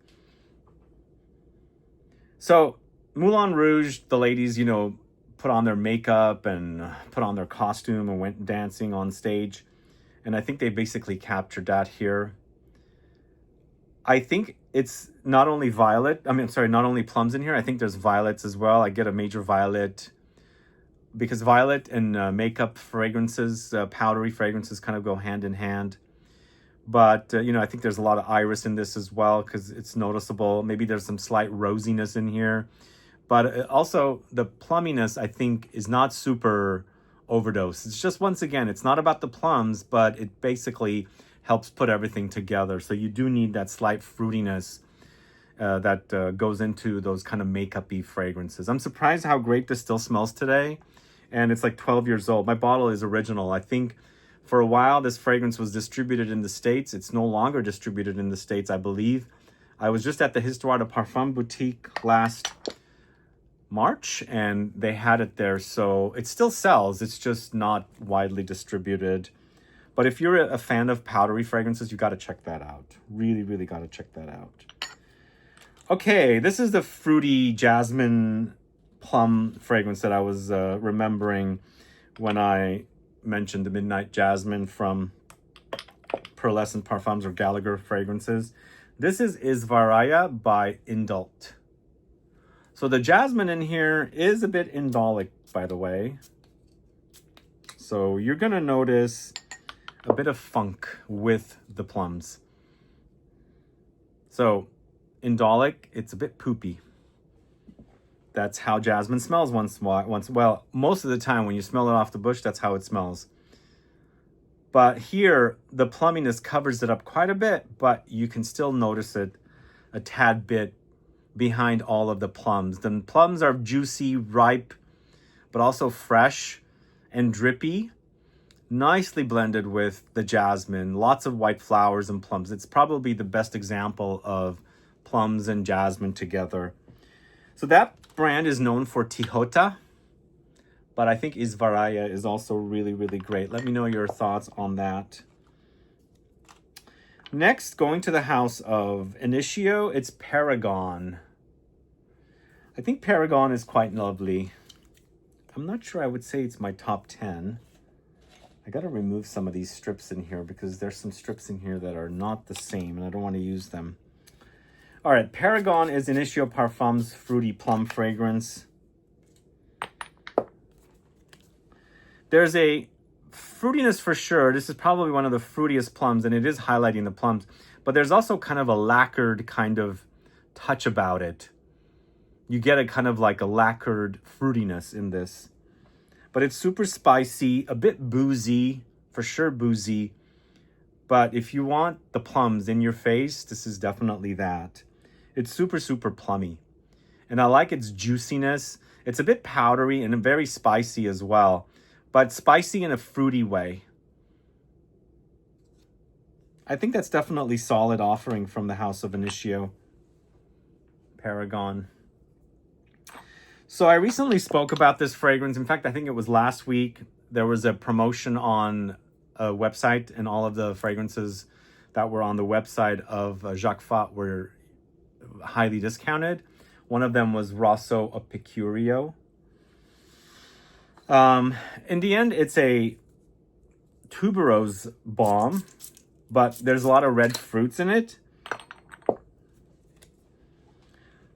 So Moulin Rouge, the ladies, you know, put on their makeup and put on their costume and went dancing on stage. And I think they basically captured that here. I think it's not only violet. Not only plums in here. I think there's violets as well. I get a major violet because violet and makeup fragrances, powdery fragrances kind of go hand in hand. But, you know, I think there's a lot of iris in this as well because it's noticeable. Maybe there's some slight rosiness in here. But also the plumminess, I think, is not super overdose. It's just, once again, it's not about the plums, but it basically helps put everything together. So you do need that slight fruitiness that goes into those kind of makeup-y fragrances. I'm surprised how great this still smells today. And it's like 12 years old. My bottle is original. I think for a while this fragrance was distributed in the States. It's no longer distributed in the States, I believe. I was just at the Histoire de Parfum boutique last March and they had it there. So it still sells. It's just not widely distributed. But if you're a fan of powdery fragrances, you got to check that out. Really, really got to check that out. Okay, this is the fruity jasmine plum fragrance that I was remembering when I mentioned the Midnight Jasmine from Pearlescent Parfums or Gallagher Fragrances. This is Isvaraya by Indult. So the jasmine in here is a bit indolic, by the way. So you're going to notice a bit of funk with the plums. So indolic, it's a bit poopy. That's how jasmine smells well, most of the time when you smell it off the bush, that's how it smells. But here, the plumminess covers it up quite a bit, but you can still notice it a tad bit behind all of the plums. The plums are juicy, ripe, but also fresh and drippy. Nicely blended with the jasmine. Lots of white flowers and plums. It's probably the best example of plums and jasmine together. So that brand is known for Tijota, but I think Isvaraya is also really, really great. Let me know your thoughts on that. Next, going to the house of Initio, it's Paragon. I think Paragon is quite lovely. I'm not sure I would say it's my top 10. I got to remove some of these strips in here because there's some strips in here that are not the same and I don't want to use them. All right, Paragon is Initio Parfum's fruity plum fragrance. There's a fruitiness for sure. This is probably one of the fruitiest plums, and it is highlighting the plums. But there's also kind of a lacquered kind of touch about it. You get a kind of like a lacquered fruitiness in this. But it's super spicy, a bit boozy, for sure boozy. But if you want the plums in your face, this is definitely that. It's super, super plummy. And I like its juiciness. It's a bit powdery and very spicy as well. But spicy in a fruity way. I think that's definitely solid offering from the House of Initio. Paragon. So I recently spoke about this fragrance. In fact, I think it was last week. There was a promotion on a website, and all of the fragrances that were on the website of Jacques Fat were highly discounted. One of them was Rosso Epicurio. In the end, it's a tuberose balm, but there's a lot of red fruits in it.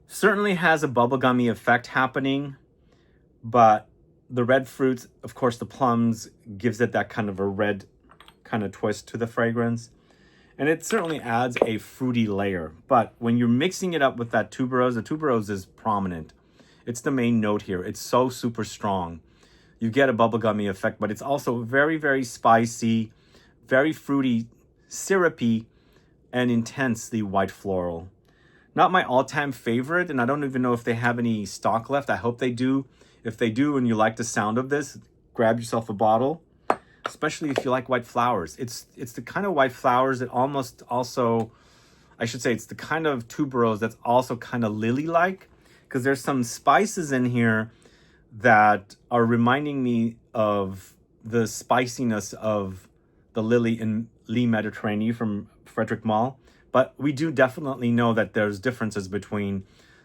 Certainly has a bubblegummy effect happening, but the red fruits, of course, the plums gives it that kind of a red kind of twist to the fragrance. And it certainly adds a fruity layer. But when you're mixing it up with that tuberose, the tuberose is prominent. It's the main note here. It's so super strong. You get a bubblegummy effect, but it's also very, very spicy, very fruity, syrupy, and intensely white floral. Not my all-time favorite, and I don't even know if they have any stock left. I hope they do. If they do and you like the sound of this, grab yourself a bottle, especially if you like white flowers. It's the kind of white flowers that almost also, I should say, it's the kind of tuberose that's also kind of lily-like, because there's some spices in here that are reminding me of the spiciness of the lily in Lee Mediterranean from Frederick Malle. But we do definitely know that there's differences between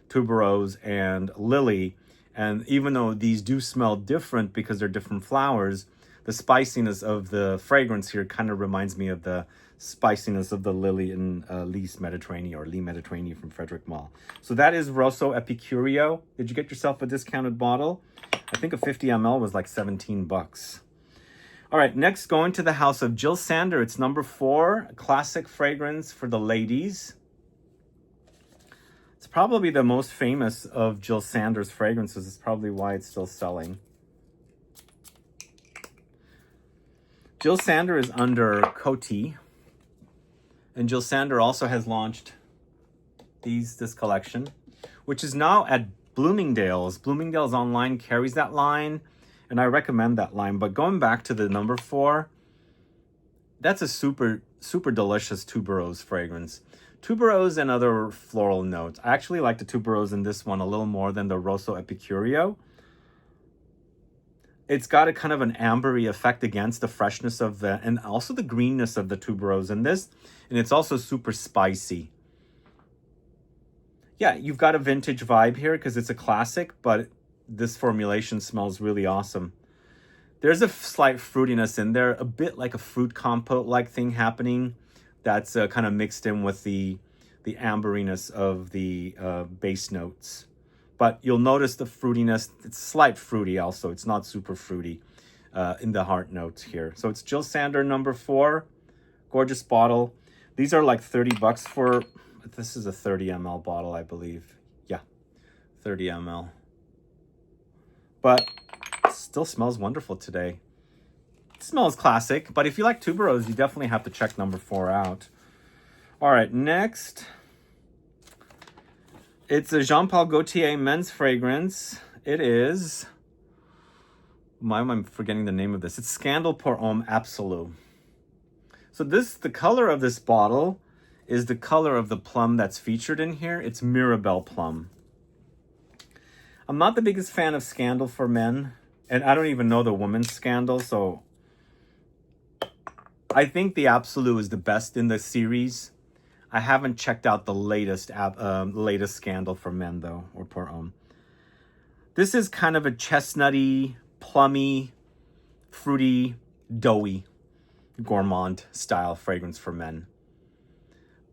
tuberose and lily. And even though these do smell different because they're different flowers, the spiciness of the fragrance here kind of reminds me of the spiciness of the lily in Lee's Mediterranean, or Lee Mediterranean from Frederick Malle. So that is Rosso Epicurio. Did you get yourself a discounted bottle? I think a 50 ml was like 17 bucks. All right, next going to the house of Jill Sander. It's number 4, a classic fragrance for the ladies. It's probably the most famous of Jill Sander's fragrances. It's probably why it's still selling. Jill Sander is under Coty. And Jill Sander also has launched this collection, which is now at Bloomingdale's. Bloomingdale's online carries that line, and I recommend that line. But going back to the number 4, that's a super, super delicious tuberose fragrance. Tuberose and other floral notes. I actually like the tuberose in this one a little more than the Rosso Epicurio. It's got a kind of an ambery effect against the freshness of the, and also the greenness of the tuberose in this. And it's also super spicy. Yeah, you've got a vintage vibe here because it's a classic, but this formulation smells really awesome. There's a slight fruitiness in there, a bit like a fruit compote-like thing happening that's kind of mixed in with the amberiness of the base notes. But you'll notice the fruitiness, it's slight fruity also. It's not super fruity in the heart notes here. So it's Jill Sander number 4, gorgeous bottle. These are like 30 bucks for, this is a 30 ml bottle, I believe. Yeah, 30 ml. But it still smells wonderful today. It smells classic, but if you like tuberose, you definitely have to check number 4 out. All right, next. It's a Jean Paul Gaultier men's fragrance. It is, why am I forgetting the name of this? It's Scandal Pour Homme Absolu. So the color of this bottle is the color of the plum that's featured in here. It's Mirabelle Plum. I'm not the biggest fan of Scandal for men, and I don't even know the woman's Scandal, so I think the Absolu is the best in the series. I haven't checked out the latest Scandal for men, though, or Pour Homme. This is kind of a chestnutty, plummy, fruity, doughy, gourmand style fragrance for men.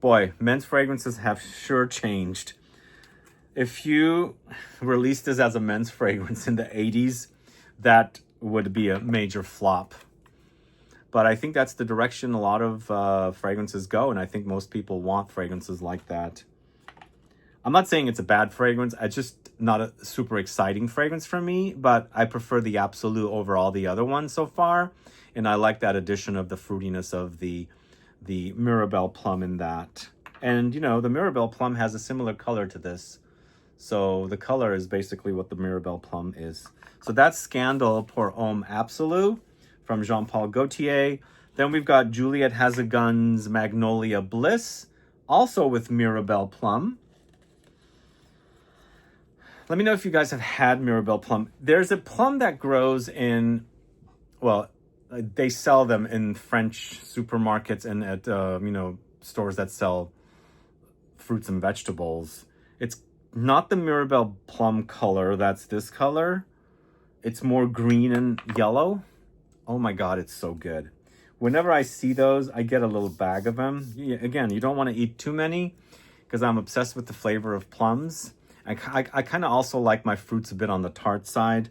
Boy, men's fragrances have sure changed. If you released this as a men's fragrance in the 80s, that would be a major flop. But I think that's the direction a lot of fragrances go, and I think most people want fragrances like that. I'm not saying it's a bad fragrance. It's just not a super exciting fragrance for me, but I prefer the Absolu over all the other ones so far. And I like that addition of the fruitiness of the Mirabelle Plum in that. And, you know, the Mirabelle Plum has a similar color to this. So the color is basically what the Mirabelle Plum is. So that's Scandal Pour Homme Absolu from Jean Paul Gaultier. Then we've got Juliette Hazegun's Magnolia Bliss, also with Mirabelle Plum. Let me know if you guys have had Mirabelle Plum. There's a plum that grows in, well, they sell them in French supermarkets and at, you know, stores that sell fruits and vegetables. It's not the Mirabelle Plum color. That's this color. It's more green and yellow. Oh my God, it's so good. Whenever I see those, I get a little bag of them. Again, you don't want to eat too many because I'm obsessed with the flavor of plums. I kind of also like my fruits a bit on the tart side.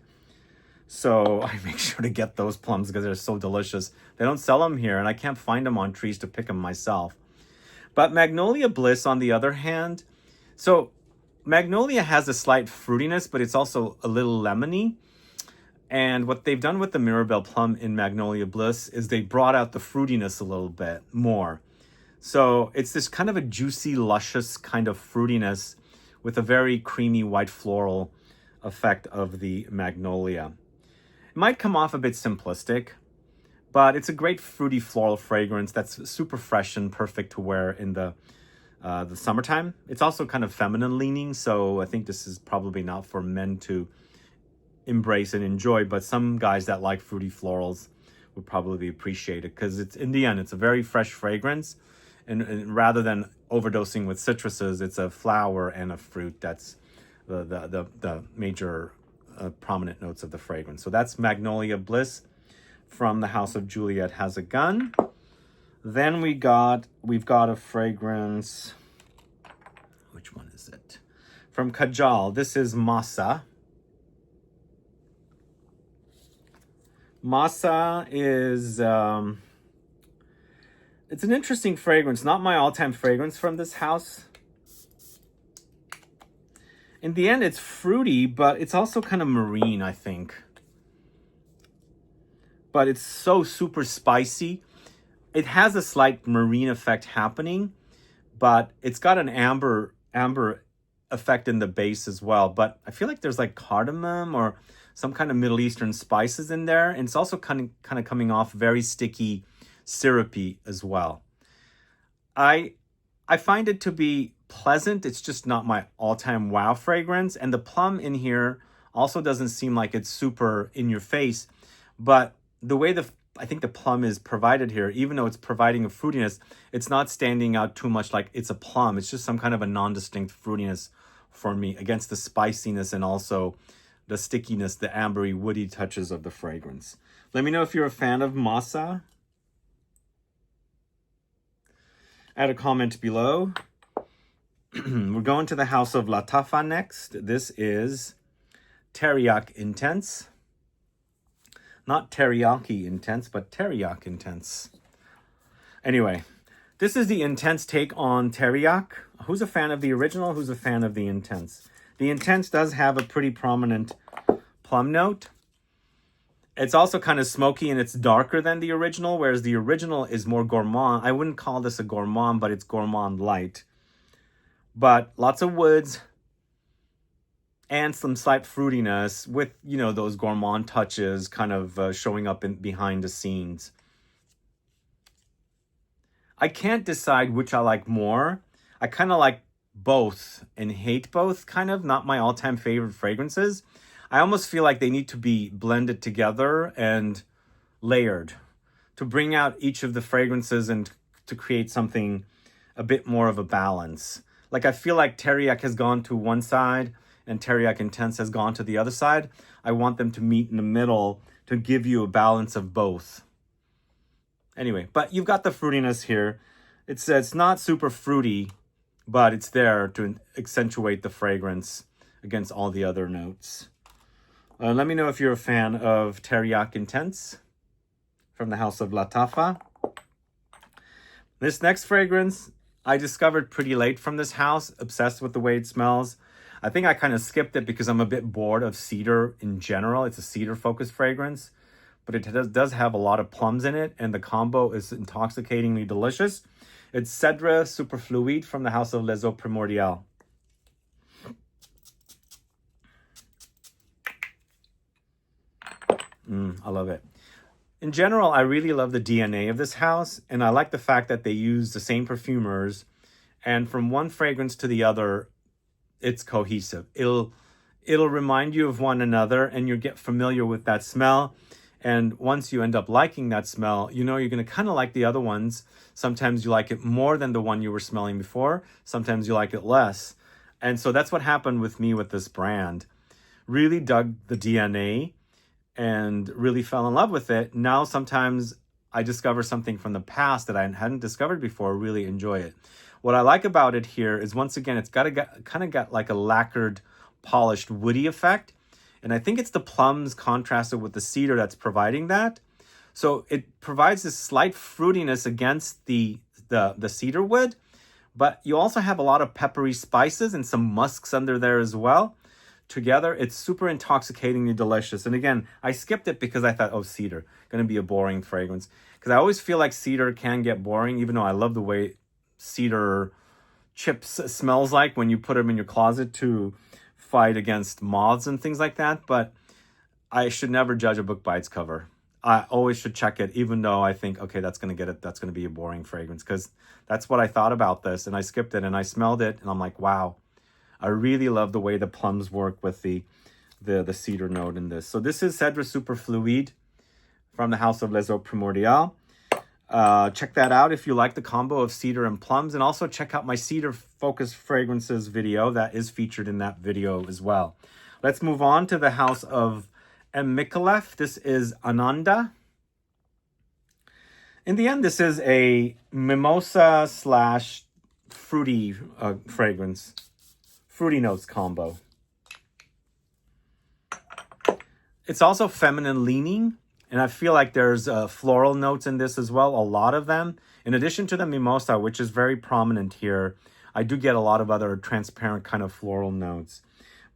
So I make sure to get those plums because they're so delicious. They don't sell them here and I can't find them on trees to pick them myself. But Magnolia Bliss, on the other hand, so Magnolia has a slight fruitiness, but it's also a little lemony. And what they've done with the Mirabelle Plum in Magnolia Bliss is they brought out the fruitiness a little bit more. So it's this kind of a juicy, luscious kind of fruitiness with a very creamy white floral effect of the Magnolia. It might come off a bit simplistic, but it's a great fruity floral fragrance that's super fresh and perfect to wear in the summertime. It's also kind of feminine leaning, so I think this is probably not for men to embrace and enjoy, but some guys that like fruity florals would probably appreciate it, because it's, in the end, it's a very fresh fragrance, and rather than overdosing with citruses, it's a flower and a fruit that's the major prominent notes of the fragrance. So that's Magnolia Bliss from the House of Juliet Has a Gun. Then we've got a fragrance. Which one is it? From Kajal. This is Masa. Masa is it's an interesting fragrance. Not my all-time fragrance from this house. In the end, it's fruity, but it's also kind of marine, I think. But it's so super spicy. It has a slight marine effect happening, but it's got an amber effect in the base as well. But I feel like there's like cardamom or some kind of Middle Eastern spices in there. And it's also kind of coming off very sticky, syrupy as well. I find it to be pleasant. It's just not my all-time wow fragrance. And the plum in here also doesn't seem like it's super in your face. But the way I think the plum is provided here, even though it's providing a fruitiness, it's not standing out too much like it's a plum. It's just some kind of a non-distinct fruitiness for me against the spiciness and also the stickiness, the ambery, woody touches of the fragrance. Let me know if you're a fan of Masa. Add a comment below. We're going to the House of Latafa next. This is Teriyaki Intense. Not teriyaki intense, but teriyaki intense. Anyway, this is the intense take on teriyaki. Who's a fan of the original? Who's a fan of the intense? The intense does have a pretty prominent plum note. It's also kind of smoky and it's darker than the original, whereas the original is more gourmand. I wouldn't call this a gourmand, but it's gourmand light. But lots of woods and some slight fruitiness with, you know, those gourmand touches kind of showing up behind the scenes. I can't decide which I like more. I kind of like both and hate both, kind of. Not my all-time favorite fragrances. I almost feel like they need to be blended together and layered to bring out each of the fragrances and to create something a bit more of a balance. Like, I feel like Teriyaki has gone to one side and Teriyaki Intense has gone to the other side. I want them to meet in the middle to give you a balance of both. Anyway, but you've got the fruitiness here. It's not super fruity, but it's there to accentuate the fragrance against all the other notes. Let me know if you're a fan of Teriyaki Intense from the House of Latafa. This next fragrance I discovered pretty late from this house, obsessed with the way it smells. I think I kind of skipped it because I'm a bit bored of cedar in general. It's a cedar-focused fragrance, but it does have a lot of plums in it, and the combo is intoxicatingly delicious. It's Cedre Superfluide from the House of Les Eaux Primordiales. I love it. In general, I really love the DNA of this house, and I like the fact that they use the same perfumers, and from one fragrance to the other, it's cohesive. It'll remind you of one another, and you get familiar with that smell. And once you end up liking that smell, you know you're going to kind of like the other ones. Sometimes you like it more than the one you were smelling before. Sometimes you like it less. And so that's what happened with me with this brand. Really dug the DNA and really fell in love with it. Now sometimes I discover something from the past that I hadn't discovered before, really enjoy it. What I like about it here is, once again, it's kind of got like a lacquered, polished, woody effect. And I think it's the plums contrasted with the cedar that's providing that. So it provides this slight fruitiness against the cedar wood, but you also have a lot of peppery spices and some musks under there as well. Together, it's super intoxicatingly delicious. And again, I skipped it because I thought, oh, cedar, gonna be a boring fragrance. Because I always feel like cedar can get boring, even though I love the way cedar chips smells like when you put them in your closet to fight against moths and things like that. But I should never judge a book by its cover. I always should check it, even though I think, okay, that's going to be a boring fragrance, because that's what I thought about this. And I skipped it and I smelled it and I'm like, wow, I really love the way the plums work with the cedar note in this. So this is Cèdre Superfluide from the house of Les Eaux Primordiales. Check that out if you like the combo of cedar and plums, and also check out my cedar focused fragrances video that is featured in that video as well. Let's move on to the house of M. Micallef. This is Ananda. In the end, this is a mimosa slash fruity fragrance, fruity notes combo. It's also feminine leaning, and I feel like there's floral notes in this as well, a lot of them. In addition to the mimosa, which is very prominent here, I do get a lot of other transparent kind of floral notes.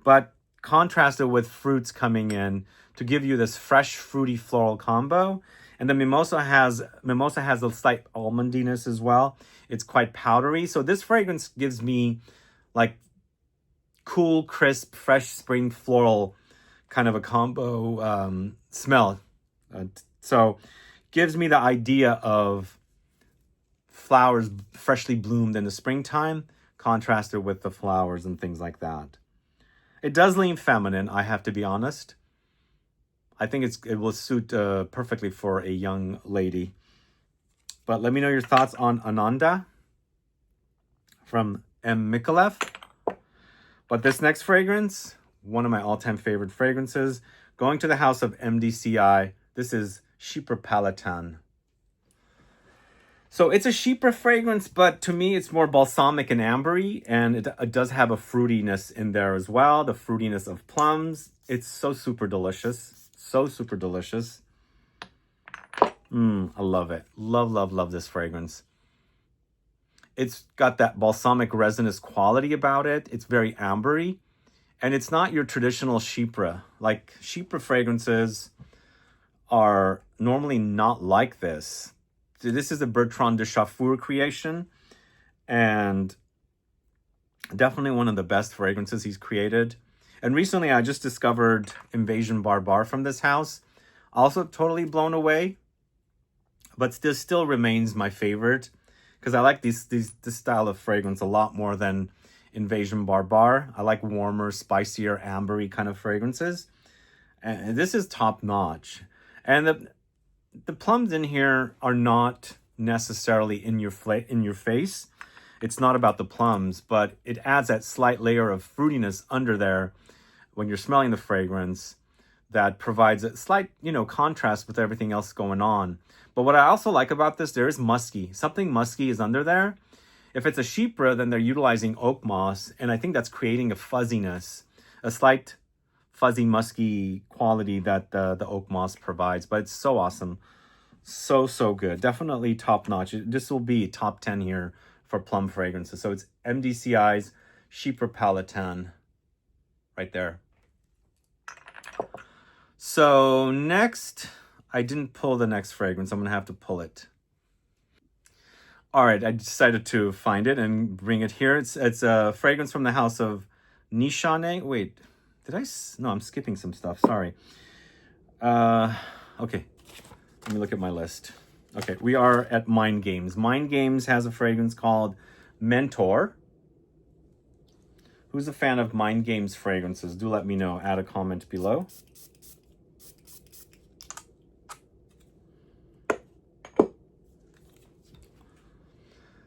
But contrasted with fruits coming in to give you this fresh, fruity, floral combo. And the mimosa has a slight almondiness as well. It's quite powdery. So this fragrance gives me like cool, crisp, fresh spring floral kind of a combo smell. So gives me the idea of flowers freshly bloomed in the springtime, contrasted with the flowers and things like that. It does lean feminine, I have to be honest. I think it will suit perfectly for a young lady. But let me know your thoughts on Ananda from M. Micallef. But this next fragrance, one of my all-time favorite fragrances, going to the house of MDCI. This is Chypre Palatine. So it's a Chypre fragrance, but to me it's more balsamic and ambery, and it does have a fruitiness in there as well, the fruitiness of plums. It's so super delicious. So super delicious. I love it. Love, love, love this fragrance. It's got that balsamic resinous quality about it. It's very ambery. And it's not your traditional Chypre. Like, Chypre fragrances are normally not like this. This is a Bertrand de Chauffour creation. And definitely one of the best fragrances he's created. And recently I just discovered Invasion Barbare from this house. Also totally blown away. But this still remains my favorite, because I like this style of fragrance a lot more than Invasion Barbare. I like warmer, spicier, ambery kind of fragrances. And this is top notch. And the plums in here are not necessarily in your face. It's not about the plums, but it adds that slight layer of fruitiness under there when you're smelling the fragrance that provides a slight, contrast with everything else going on. But what I also like about this, there is musky. Something musky is under there. If it's a Chypre, then they're utilizing oak moss, and I think that's creating a fuzziness, a slight fuzzy, musky quality that the oak moss provides. But it's so awesome. So, so good. Definitely top notch. This will be top 10 here for plum fragrances. So it's MDCI's Chypre Palatine right there. So next, I didn't pull the next fragrance. I'm going to have to pull it. All right, I decided to find it and bring it here. It's a fragrance from the house of Nishane. Wait, no, I'm skipping some stuff. Sorry. Okay, let me look at my list. Okay, we are at Mind Games. Mind Games has a fragrance called Mentor. Who's a fan of Mind Games fragrances? Do let me know. Add a comment below.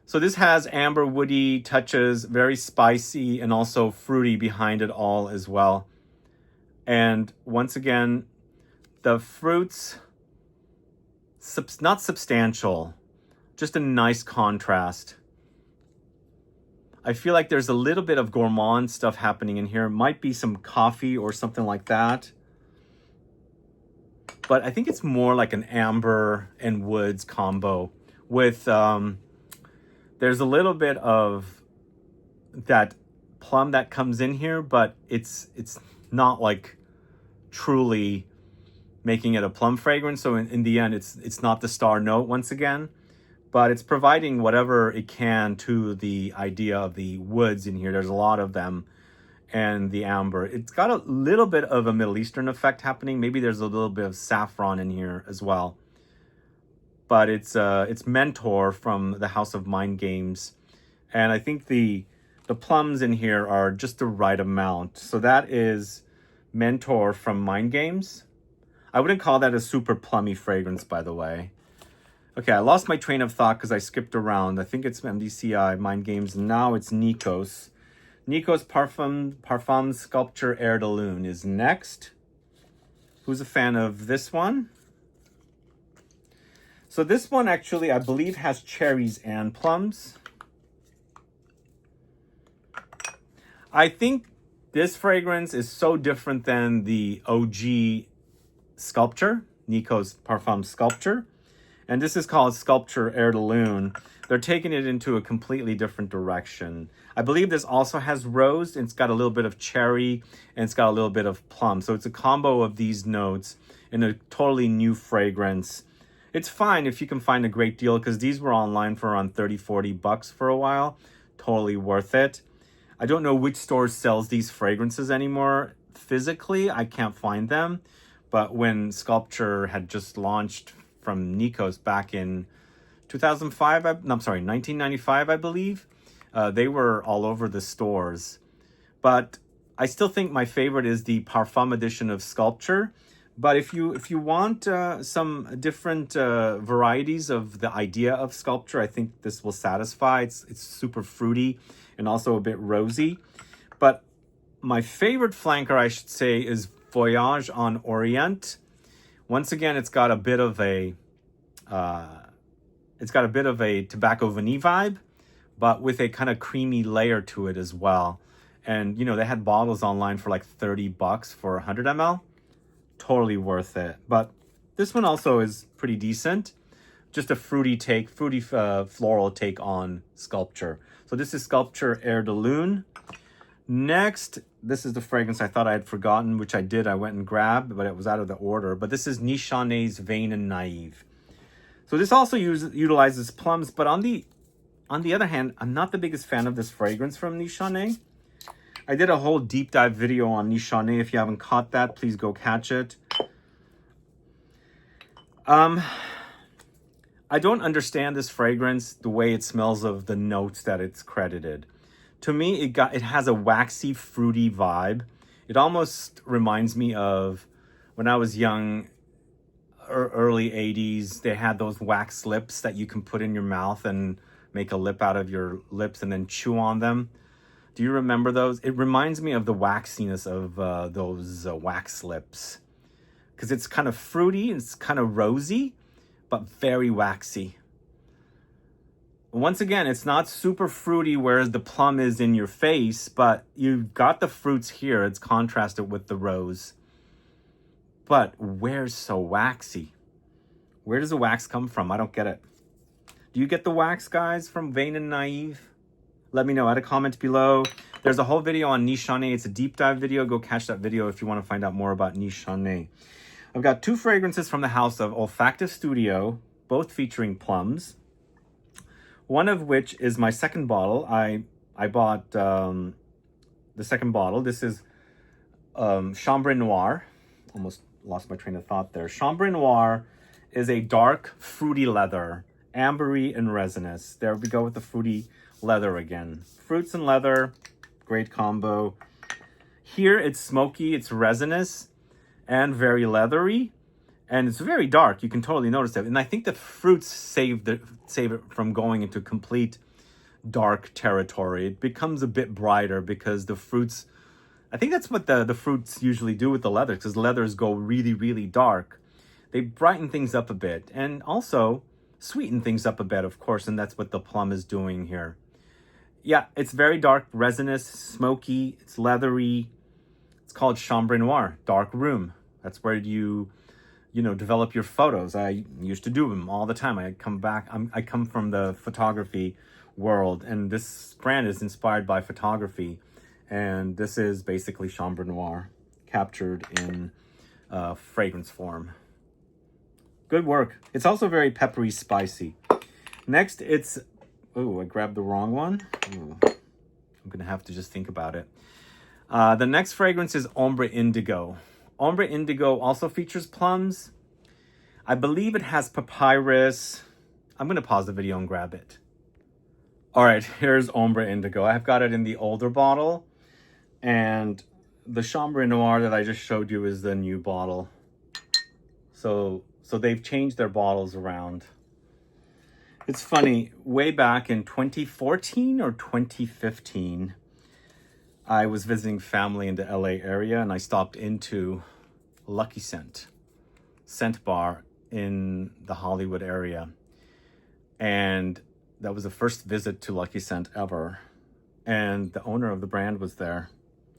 So this has amber woody touches, very spicy and also fruity behind it all as well. And once again, the fruits, not substantial, just a nice contrast. I feel like there's a little bit of gourmand stuff happening in here. Might be some coffee or something like that. But I think it's more like an amber and woods combo with There's a little bit of that plum that comes in here, but it's not like truly making it a plum fragrance. So in the end, it's not the star note once again, but it's providing whatever it can to the idea of the woods in here. There's a lot of them, and the amber. It's got a little bit of a Middle Eastern effect happening. Maybe there's a little bit of saffron in here as well. But it's Mentor from the House of Mind Games. And I think the plums in here are just the right amount. So that is Mentor from Mind Games. I wouldn't call that a super plummy fragrance, by the way. Okay, I lost my train of thought because I skipped around. I think it's MDCI, Mind Games. Now it's Nikos. Nikos Parfum Sculpture Air de Lune is next. Who's a fan of this one? So this one actually, I believe, has cherries and plums. I think this fragrance is so different than the OG Sculpture, Nikos Parfum Sculpture. And this is called Sculpture Air de Lune. They're taking it into a completely different direction. I believe this also has rose, and it's got a little bit of cherry, and it's got a little bit of plum. So it's a combo of these notes in a totally new fragrance. It's fine if you can find a great deal, because these were online for around 30-40 bucks for a while. Totally worth it. I don't know which store sells these fragrances anymore. Physically, I can't find them. But when Sculpture had just launched from Nikos back in 1995, I believe, they were all over the stores. But I still think my favorite is the Parfum edition of Sculpture. But if you want some different varieties of the idea of Sculpture, I think this will satisfy. It's super fruity and also a bit rosy. But my favorite flanker, I should say, is Voyage en Orient. Once again, it's got a bit of a tobacco vanille vibe, but with a kind of creamy layer to it as well. And you know, they had bottles online for like 30 bucks for 100 ml. Totally worth it. But this one also is pretty decent. Just a fruity floral take on Sculpture. So this is Sculpture Air de Lune. Next, this is the fragrance I thought I had forgotten, which I did. I went and grabbed, but it was out of the order. But this is Nichonne's Vain and Naive. So this also utilizes plums, but on the other hand, I'm not the biggest fan of this fragrance from Nichonne. I did a whole deep dive video on Nichonne. If you haven't caught that, please go catch it. I don't understand this fragrance, the way it smells of the notes that it's credited. To me, it has a waxy, fruity vibe. It almost reminds me of when I was young, early 80s. They had those wax lips that you can put in your mouth and make a lip out of your lips and then chew on them. Do you remember those? It reminds me of the waxiness of those wax lips. Because it's kind of fruity, it's kind of rosy, but very waxy. Once again, it's not super fruity, whereas the plum is in your face, but you've got the fruits here. It's contrasted with the rose. But where's so waxy? Where does the wax come from? I don't get it. Do you get the wax, guys, from Vain and Naive? Let me know. Add a comment below. There's a whole video on Nichonne. It's a deep dive video. Go catch that video if you want to find out more about Nichonne. I've got two fragrances from the house of Olfactive Studio, both featuring plums. One of which is my second bottle. I bought the second bottle. This is Chambre Noire. Almost lost my train of thought there. Chambre Noire is a dark, fruity leather, ambery and resinous. There we go with the fruity leather again. Fruits and leather, great combo. Here it's smoky, it's resinous, and very leathery. And it's very dark. You can totally notice that. And I think the fruits save it from going into complete dark territory. It becomes a bit brighter because the fruits... I think that's what the fruits usually do with the leather, because leathers go really, really dark. They brighten things up a bit and also sweeten things up a bit, of course, and that's what the plum is doing here. Yeah, it's very dark, resinous, smoky, it's leathery. It's called Chambre Noire, dark room. That's where you develop your photos. I used to do them all the time. I come from the photography world. And this brand is inspired by photography. And this is basically Chambre Noir captured in fragrance form. Good work. It's also very peppery, spicy. Next, it's... Oh, I grabbed the wrong one. Ooh, I'm going to have to just think about it. The next fragrance is Ombre Indigo. Ombre Indigo also features plums. I believe it has papyrus. I'm going to pause the video and grab it. All right, here's Ombre Indigo. I've got it in the older bottle. And the Chambre Noir that I just showed you is the new bottle. So they've changed their bottles around. It's funny, way back in 2014 or 2015, I was visiting family in the LA area and I stopped into Lucky Scent bar in the Hollywood area. And that was the first visit to Lucky Scent ever. And the owner of the brand was there.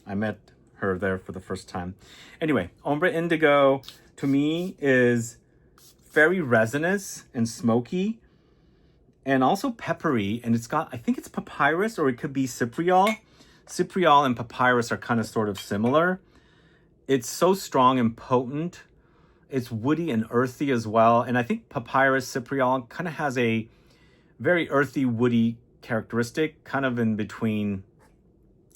I met her there for the first time. Anyway, Ombre Indigo to me is very resinous and smoky and also peppery. And it's got, I think it's papyrus or it could be cypriol. Cypriol and papyrus are kind of sort of similar. It's so strong and potent. It's woody and earthy as well. And I think papyrus, cypriol kind of has a very earthy, woody characteristic, kind of in between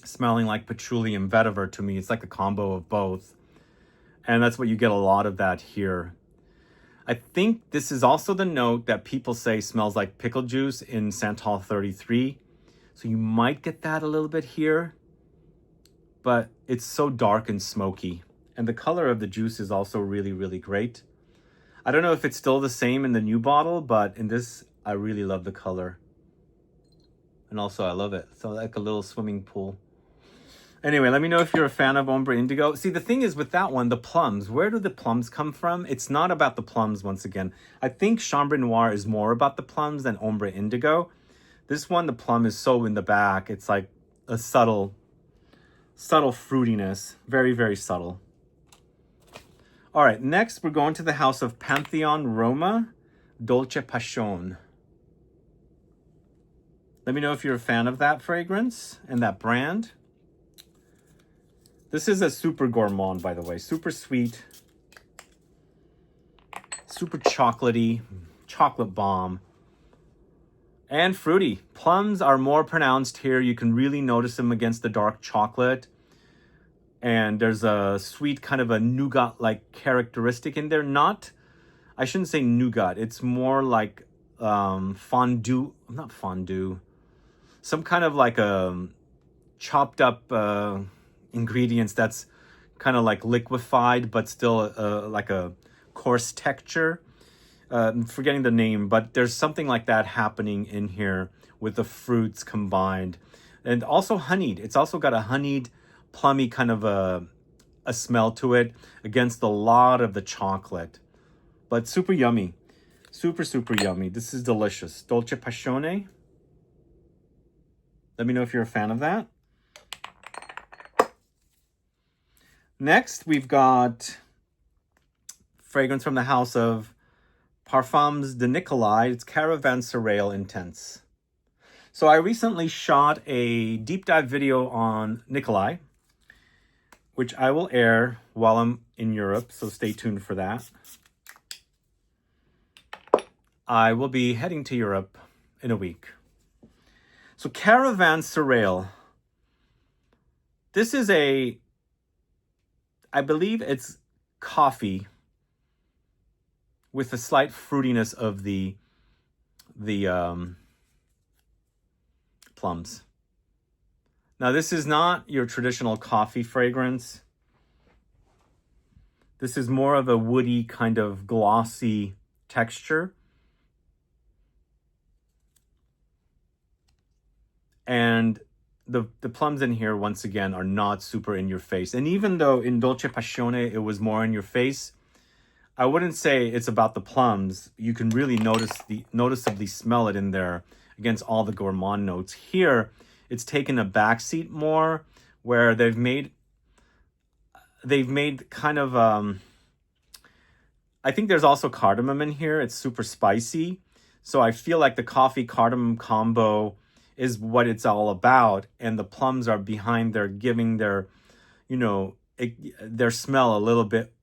smelling like patchouli and vetiver to me. It's like a combo of both. And that's what you get a lot of that here. I think this is also the note that people say smells like pickle juice in Santal 33. So you might get that a little bit here, but it's so dark and smoky. And the color of the juice is also really, really great. I don't know if it's still the same in the new bottle, but in this, I really love the color. And also I love it. So like a little swimming pool. Anyway, let me know if you're a fan of Ombre Indigo. See, the thing is with that one, the plums, where do the plums come from? It's not about the plums once again. I think Chambre Noir is more about the plums than Ombre Indigo. This one, the plum is so in the back. It's like a subtle fruitiness. Very, very subtle. All right, next we're going to the house of Pantheon Roma Dolce Passion. Let me know if you're a fan of that fragrance and that brand. This is a super gourmand, by the way. Super sweet. Super chocolatey. Chocolate bomb. And fruity. Plums are more pronounced here. You can really notice them against the dark chocolate. And there's a sweet kind of a nougat-like characteristic in there. I shouldn't say nougat. It's more like fondue. Not fondue. Some kind of like a chopped up ingredients that's kind of like liquefied, but still like a coarse texture. I'm forgetting the name, but there's something like that happening in here with the fruits combined. And also honeyed. It's also got a honeyed, plummy kind of a smell to it against a lot of the chocolate. But super yummy. Super, super yummy. This is delicious. Dolce Passione. Let me know if you're a fan of that. Next, we've got fragrance from the house of Parfums de Nicolai. It's Caravanserai Intense. So I recently shot a deep dive video on Nicolai, which I will air while I'm in Europe, so stay tuned for that. I will be heading to Europe in a week. So Caravanserai. This is I believe it's coffee with a slight fruitiness of the plums. Now, this is not your traditional coffee fragrance. This is more of a woody kind of glossy texture. And the plums in here, once again, are not super in your face. And even though in Dolce Passione it was more in your face, I wouldn't say it's about the plums. You can really noticeably smell it in there against all the gourmand notes. Here, it's taken a backseat more, where they've made kind of I think there's also cardamom in here. It's super spicy. So I feel like the coffee cardamom combo is what it's all about. And the plums are behind there giving their, you know, their smell a little bit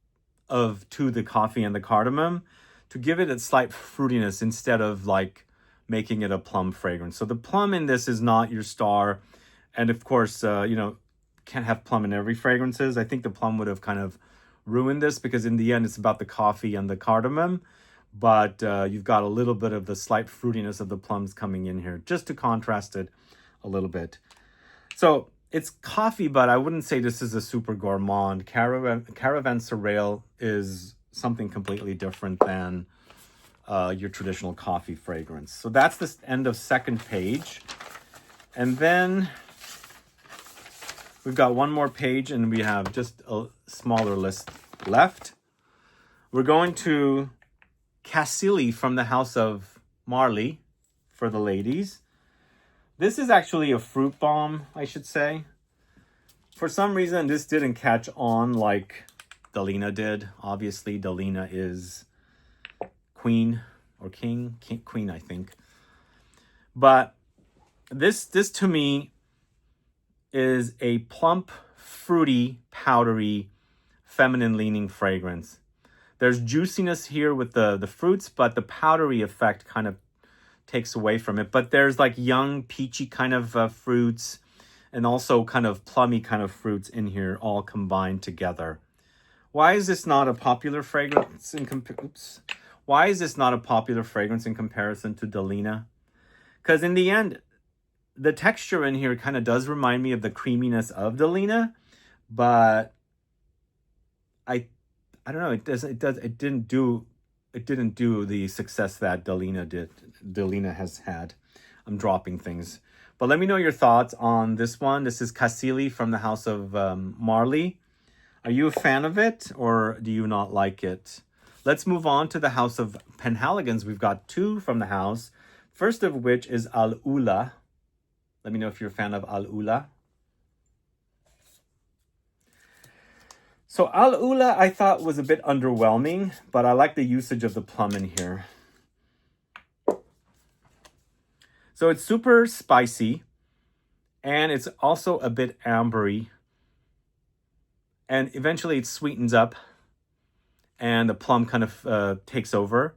to the coffee and the cardamom to give it a slight fruitiness instead of like making it a plum fragrance. So the plum in this is not your star. And of course, you know, can't have plum in every fragrances. I think the plum would have kind of ruined this because in the end, it's about the coffee and the cardamom. But you've got a little bit of the slight fruitiness of the plums coming in here just to contrast it a little bit. So it's coffee, but I wouldn't say this is a super gourmand. Caravanserai is something completely different than your traditional coffee fragrance. So that's the end of second page. And then we've got one more page and we have just a smaller list left. We're going to Cassili from the House of Marley for the ladies. This is actually a fruit bomb, I should say. For some reason, this didn't catch on like Delina did. Obviously, Delina is queen or king, queen, I think. But this to me is a plump, fruity, powdery, feminine-leaning fragrance. There's juiciness here with the fruits, but the powdery effect kind of takes away from it. But there's like young, peachy kind of fruits and also kind of plummy kind of fruits in here all combined together. Why is this not a popular fragrance Why is this not a popular fragrance in comparison to Delina? Because in the end, the texture in here kind of does remind me of the creaminess of Delina, but I don't know. It didn't do the success that Delina has had. I'm dropping things, but let me know your thoughts on this one. This is Cassili from the House of Marley. Are you a fan of it or do you not like it? Let's move on to the House of Penhaligon's. We've got two from the house. First of which is Al Ula. Let me know if you're a fan of Al Ula. So Al Ula I thought was a bit underwhelming, but I like the usage of the plum in here. So it's super spicy, and it's also a bit ambery. And eventually it sweetens up, and the plum kind of takes over.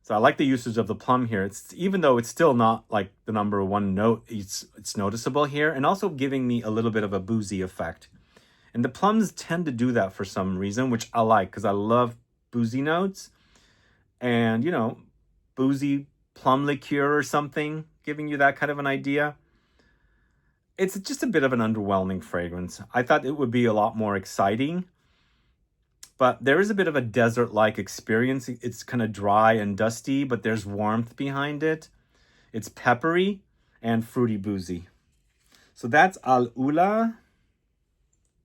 So I like the usage of the plum here. Even though it's still not like the number one note, it's noticeable here, and also giving me a little bit of a boozy effect. And the plums tend to do that for some reason, which I like because I love boozy notes. And, you know, boozy plum liqueur or something, giving you that kind of an idea. It's just a bit of an underwhelming fragrance. I thought it would be a lot more exciting. But there is a bit of a desert-like experience. It's kind of dry and dusty, but there's warmth behind it. It's peppery and fruity boozy. So that's Al Ula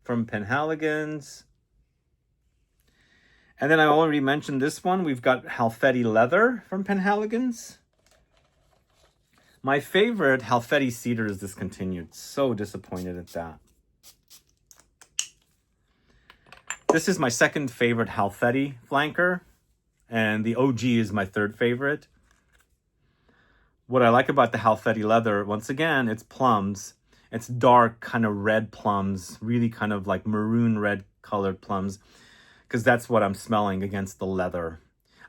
from Penhaligon's. And then I already mentioned this one. We've got Halfeti Leather from Penhaligon's. My favorite Halfeti Cedar is discontinued. So disappointed at that. This is my second favorite Halfeti flanker, and the OG is my third favorite. What I like about the Halfeti Leather, once again, it's plums. It's dark, kind of red plums, really kind of like maroon red colored plums, because that's what I'm smelling against the leather.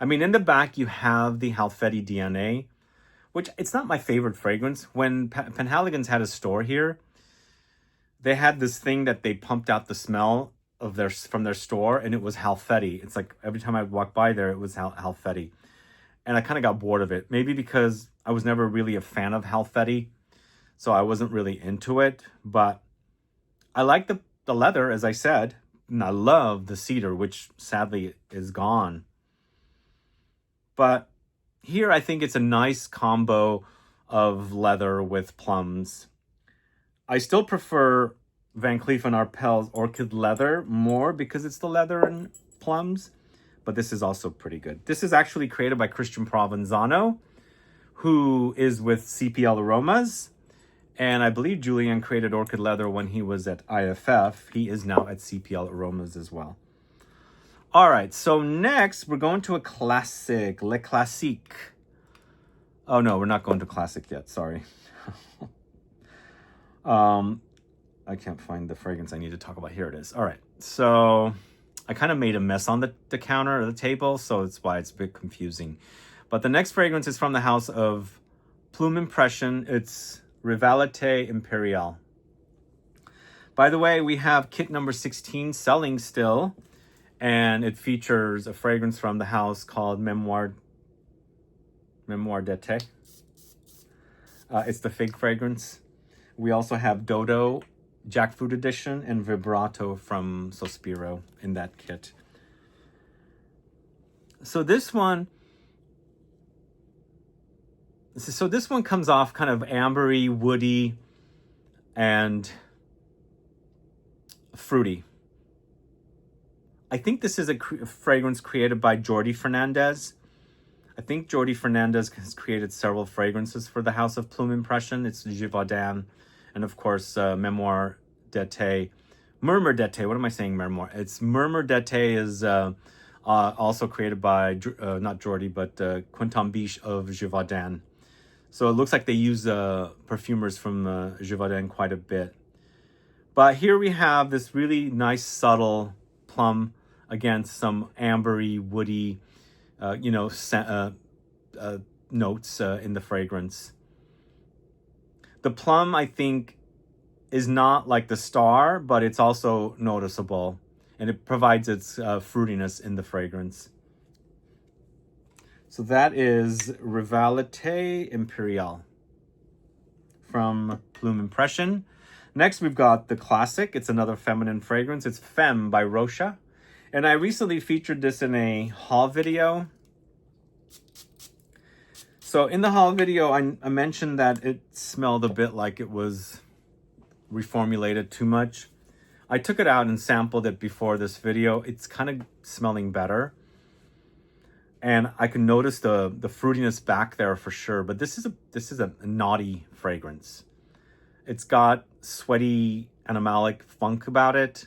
I mean, in the back, you have the Halfeti DNA, which it's not my favorite fragrance. When Penhaligon's had a store here, they had this thing that they pumped out the smell of from their store, and it was Halfeti. It's like every time I walk by there, it was Halfeti. And I kind of got bored of it. Maybe because I was never really a fan of Halfeti, so I wasn't really into it. But I like the leather, as I said, and I love the cedar, which sadly is gone. But here I think it's a nice combo of leather with plums. I still prefer Van Cleef & Arpels Orchid Leather more because it's the leather and plums, but this is also pretty good. This is actually created by Christian Provenzano, who is with CPL Aromas, and I believe Julian created Orchid Leather when he was at IFF. He is now at CPL Aromas as well. All right, so next we're going to a classic, Le Classique. Oh no, we're not going to classic yet, sorry. I can't find the fragrance I need to talk about. Here it is. All right, so I kind of made a mess on the counter or the table, so that's why it's a bit confusing. But the next fragrance is from the house of Plume Impression. It's Rivalite Imperial. By the way, we have kit number 16 selling still, and it features a fragrance from the house called Memoir d'Ete. It's the fig fragrance. We also have Dodo Jackfruit Edition and Vibrato from Sospiro in that kit. So this one comes off kind of ambery, woody, and fruity. I think this is a fragrance created by Jordi Fernandez. I think Jordi Fernandez has created several fragrances for the House of Plume Impression. It's Givaudan, and of course, Memoir d'Ete. Murmur d'Ete, what am I saying, Memoir? It's Murmur d'Ete is also created by, not Jordi, but Quentin Biche of Givaudan. So it looks like they use perfumers from Givaudan quite a bit. But here we have this really nice, subtle plum against some ambery, woody, notes in the fragrance. The plum, I think, is not like the star, but it's also noticeable, and it provides its fruitiness in the fragrance. So that is Rivalite Imperial from Plume Impression. Next, we've got the classic. It's another feminine fragrance. It's Femme by Rocha. And I recently featured this in a haul video. So in the haul video, I mentioned that it smelled a bit like it was reformulated too much. I took it out and sampled it before this video. It's kind of smelling better. And I can notice the fruitiness back there for sure. But this is a naughty fragrance. It's got sweaty animalic funk about it.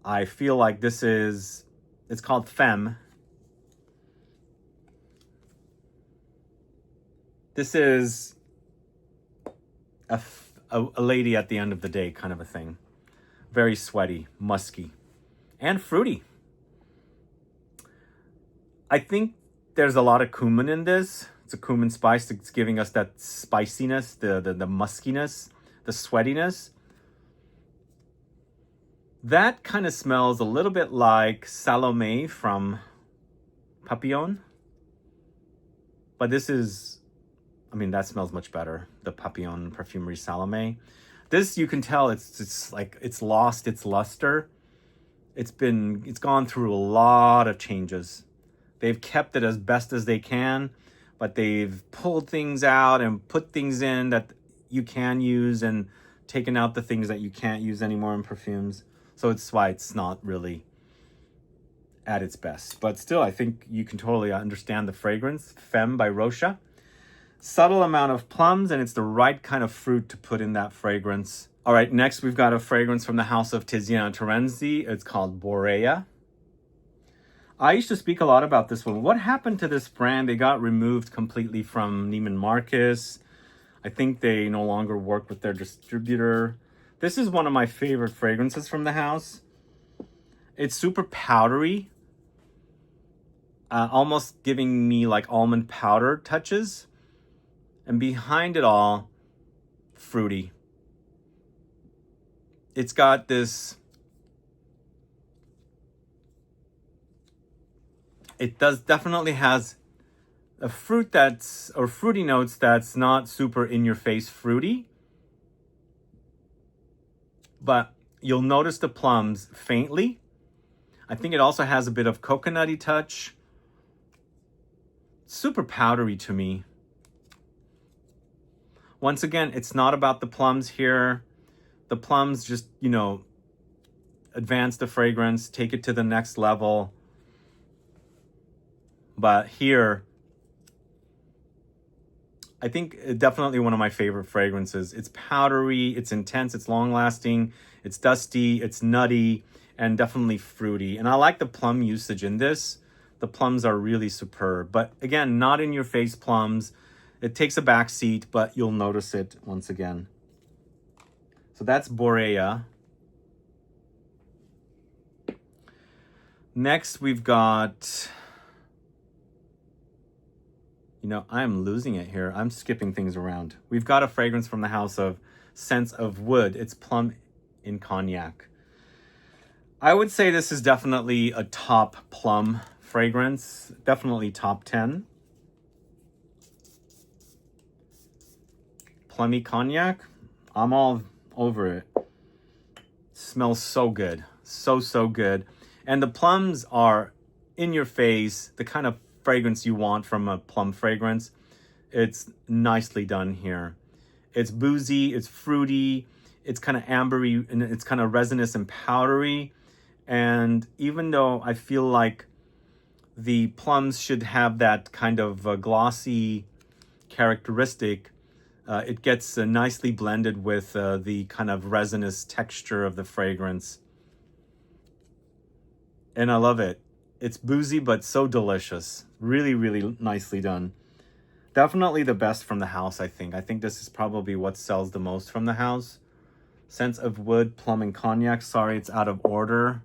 I feel like it's called Femme. This is a lady at the end of the day kind of a thing. Very sweaty, musky, and fruity. I think there's a lot of cumin in this. It's a cumin spice. It's giving us that spiciness, the muskiness, the sweatiness. That kind of smells a little bit like Salome from Papillon. But this is, that smells much better. The Papillon Perfumery Salome. This, you can tell it's like it's lost its luster. It's gone through a lot of changes. They've kept it as best as they can, but they've pulled things out and put things in that you can use and taken out the things that you can't use anymore in perfumes. So it's why it's not really at its best. But still, I think you can totally understand the fragrance. Femme by Rocha. Subtle amount of plums, and it's the right kind of fruit to put in that fragrance. All right, next we've got a fragrance from the house of Tiziana Terenzi. It's called Borea. I used to speak a lot about this one. What happened to this brand? They got removed completely from Neiman Marcus. I think they no longer work with their distributor. This is one of my favorite fragrances from the house. It's super powdery. Almost giving me like almond powder touches. And behind it all, fruity. It's got this... It definitely has a fruit or fruity notes that's not super in your face fruity. But you'll notice the plums faintly. I think it also has a bit of coconutty touch. Super powdery to me. Once again, it's not about the plums here. The plums just, advance the fragrance, take it to the next level. But here, I think definitely one of my favorite fragrances. It's powdery, it's intense, it's long-lasting, it's dusty, it's nutty, and definitely fruity. And I like the plum usage in this. the plums are really superb. But again, not in your face plums. It takes a back seat, but you'll notice it once again. So that's Borea. Next, we've got, you know, I'm losing it here. I'm skipping things around. We've got a fragrance from the house of Scents of Wood. It's Plum in Cognac. I would say this is definitely a top plum fragrance. Definitely top 10. Plummy Cognac. I'm all over it. Smells so good. So good. And the plums are in your face, the kind of fragrance you want from a plum fragrance. It's nicely done here. It's boozy, it's fruity, it's kind of ambery, and it's kind of resinous and powdery. And even though I feel like the plums should have that kind of glossy characteristic, it gets nicely blended with the kind of resinous texture of the fragrance. And I love it. It's boozy, but so delicious. Really nicely done. Definitely the best from the house, I think. I think this is probably what sells the most from the house. Scents of Wood, Plum and Cognac. Sorry, it's out of order.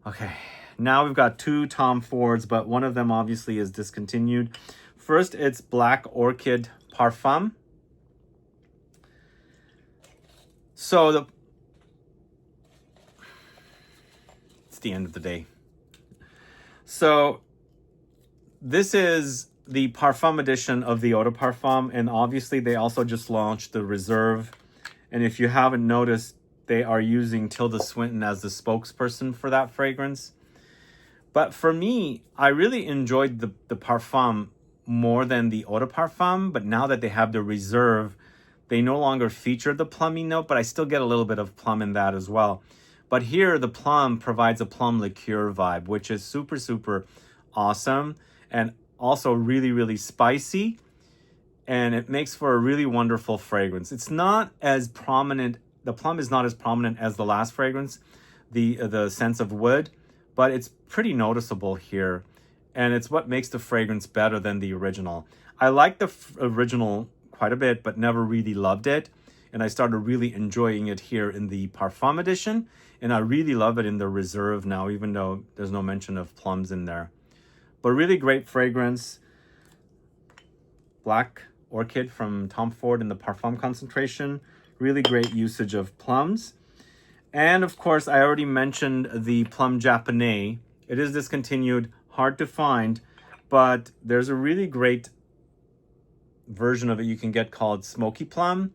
Okay, now we've got two Tom Fords, but one of them obviously is discontinued. First, it's Black Orchid Parfum. So it's the end of the day. So this is the Parfum edition of the Eau de Parfum, and obviously they also just launched the Reserve. And if you haven't noticed, they are using Tilda Swinton as the spokesperson for that fragrance. But for me, I really enjoyed the Parfum more than the Eau de Parfum, but now that they have the Reserve, they no longer feature the plummy note, but I still get a little bit of plum in that as well. But here, the plum provides a plum liqueur vibe, which is super awesome, and also really spicy, and it makes for a really wonderful fragrance. It's not as prominent, the plum is not as prominent as the last fragrance, the Scents of Wood, but it's pretty noticeable here, and it's what makes the fragrance better than the original. I like the original quite a bit, but never really loved it, and I started really enjoying it here in the Parfum edition, and I really love it in the Reserve now, even though there's no mention of plums in there. But really great fragrance. Black Orchid from Tom Ford in the Parfum concentration. Really great usage of plums. And of course, I already mentioned the Plum Japonais. It is discontinued, hard to find, but there's a really great version of it you can get called Smoky Plum.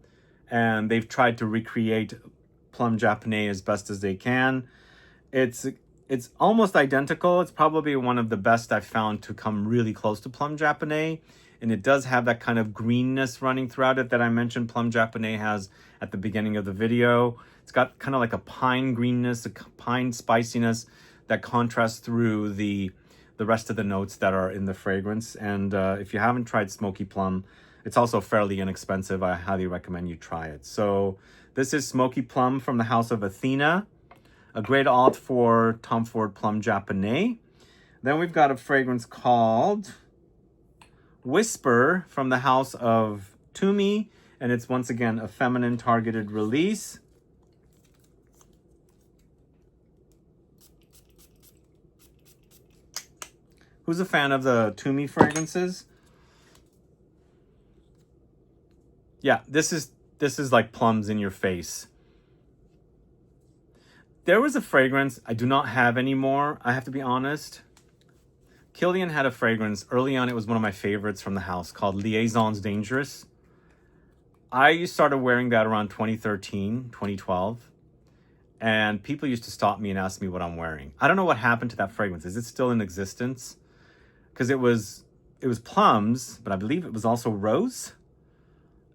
And they've tried to recreate Plum Japonais as best as they can. It's almost identical. It's probably one of the best I've found to come really close to Plum Japonais. And it does have that kind of greenness running throughout it that I mentioned Plum Japonais has at the beginning of the video. It's got kind of like a pine greenness, a pine spiciness that contrasts through the rest of the notes that are in the fragrance. And if you haven't tried Smoky Plum, it's also fairly inexpensive. I highly recommend you try it. So this is Smoky Plum from the House of Athena. A great alt for Tom Ford Plum Japonais. Then we've got a fragrance called Whisper from the House of Tumi. And it's once again a feminine targeted release. Who's a fan of the Tumi fragrances? Yeah, this is like plums in your face. There was a fragrance I do not have anymore, I have to be honest. Kilian had a fragrance, early on it was one of my favorites from the house, called Liaisons Dangerous. I started wearing that around 2013, 2012. And people used to stop me and ask me what I'm wearing. I don't know what happened to that fragrance. Is it still in existence? Because it was plums, but I believe it was also rose.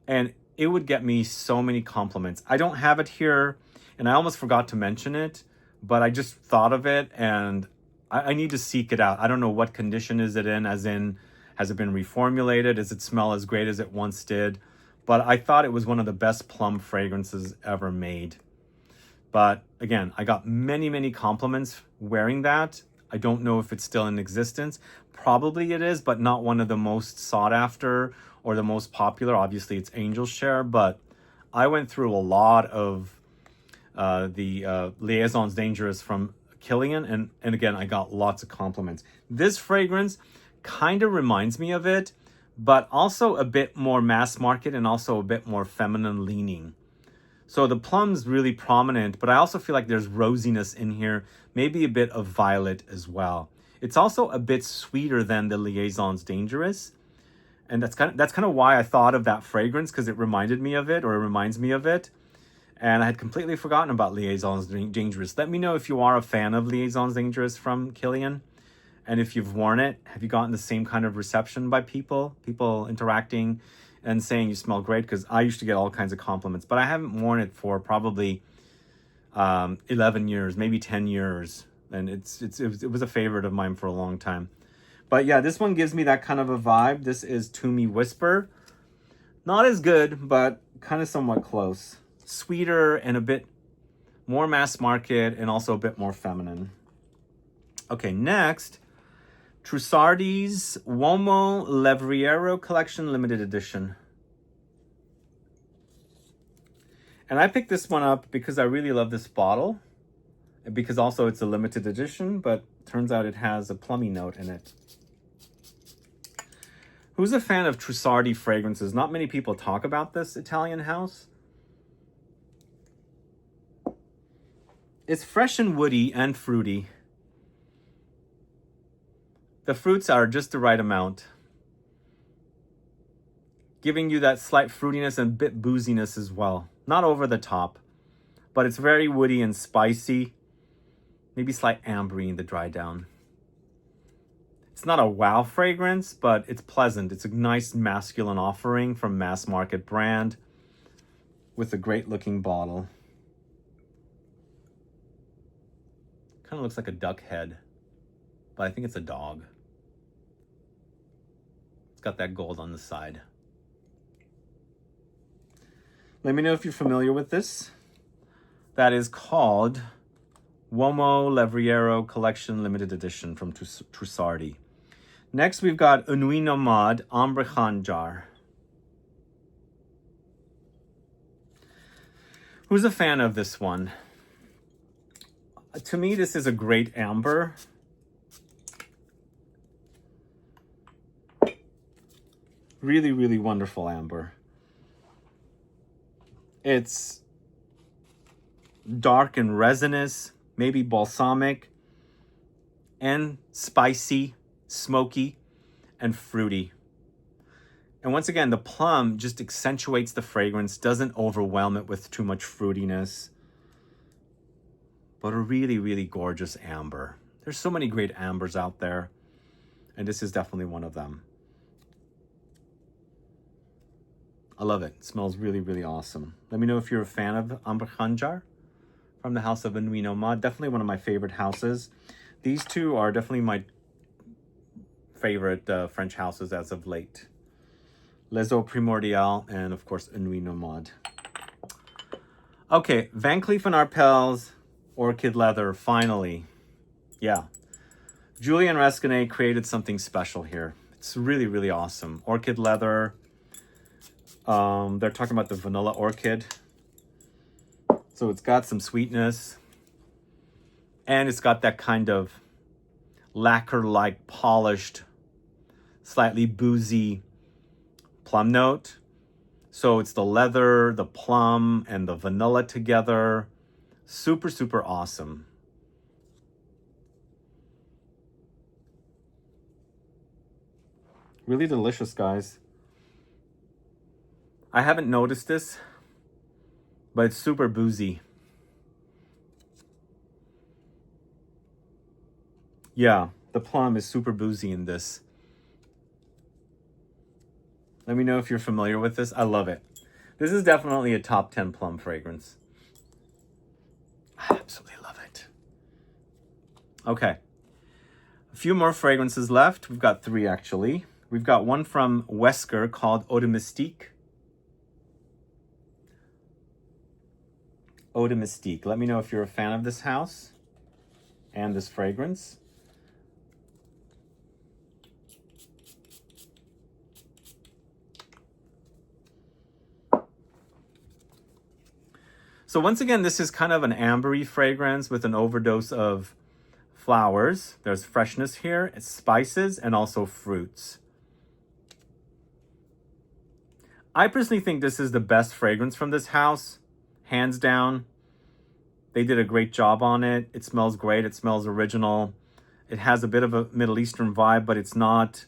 And it would get me so many compliments. I don't have it here, and I almost forgot to mention it, but I just thought of it, and I need to seek it out. I don't know what condition is it in, as in, has it been reformulated? Does it smell as great as it once did? But I thought it was one of the best plum fragrances ever made. But again, I got many compliments wearing that. I don't know if it's still in existence. Probably it is, but not one of the most sought after or the most popular. Obviously, it's Angel Share, but I went through a lot of the Liaisons Dangerous from Kilian, and again, I got lots of compliments. This fragrance kind of reminds me of it, but also a bit more mass market and also a bit more feminine leaning. So the plum's really prominent, but I also feel like there's rosiness in here, maybe a bit of violet as well. It's also a bit sweeter than the Liaisons Dangerous. And that's kind of why I thought of that fragrance, because it reminded me of it, or it reminds me of it. And I had completely forgotten about Liaisons Dangerous. Let me know if you are a fan of Liaisons Dangerous from Kilian. And if you've worn it, have you gotten the same kind of reception by people interacting and saying you smell great? Because I used to get all kinds of compliments, but I haven't worn it for probably 11 years, maybe 10 years. And it was a favorite of mine for a long time. But yeah, this one gives me that kind of a vibe. This is To Me Whisper. Not as good, but kind of somewhat close. Sweeter and a bit more mass market and also a bit more feminine. Okay, next, Trussardi's Uomo Levriero Collection Limited Edition. And I picked this one up because I really love this bottle. And because also it's a limited edition, but turns out it has a plummy note in it. Who's a fan of Trussardi fragrances? Not many people talk about this Italian house. It's fresh and woody and fruity. The fruits are just the right amount, giving you that slight fruitiness and a bit booziness as well. Not over the top, but it's very woody and spicy. Maybe slight ambre in the dry down. It's not a wow fragrance, but it's pleasant. It's a nice masculine offering from mass market brand with a great looking bottle. Kind of looks like a duck head, but I think it's a dog. It's got that gold on the side. Let me know if you're familiar with this. That is called Uomo Levriero Collection Limited Edition from Trussardi. Next, we've got Nuit Nomade Ambre Khanjar. Who's a fan of this one? To me, this is a great amber. Really, really wonderful amber. It's dark and resinous, maybe balsamic, and spicy, smoky, and fruity. And once again, the plum just accentuates the fragrance, doesn't overwhelm it with too much fruitiness. But a really, really gorgeous amber. There's so many great ambers out there, and this is definitely one of them. I love it. It smells really, really awesome. Let me know if you're a fan of Ambre Khanjar from the house of Nuit Nomade. Definitely one of my favorite houses. These two are definitely my favorite French houses as of late. Les Eaux Primordiales and, of course, Nuit Nomade. Okay, Van Cleef & Arpels Orchid Leather, finally. Yeah. Julien Rasquinet created something special here. It's really, really awesome. Orchid Leather. They're talking about the vanilla orchid. So it's got some sweetness. And it's got that kind of lacquer-like polished, slightly boozy plum note. So it's the leather, the plum, and the vanilla together. Super, super awesome. Really delicious, guys. I haven't noticed this, but it's super boozy. Yeah, the plum is super boozy in this. Let me know if you're familiar with this. I love it. This is definitely a top 10 plum fragrance. I absolutely love it. Okay. A few more fragrances left. We've got 3 actually. We've got one from Wesker called Eau de Mystique. Eau de Mystique. Let me know if you're a fan of this house and this fragrance. So once again, this is kind of an ambery fragrance with an overdose of flowers. There's freshness here, it's spices, and also fruits. I personally think this is the best fragrance from this house, hands down. They did a great job on it. It smells great. It smells original. It has a bit of a Middle Eastern vibe, but it's not.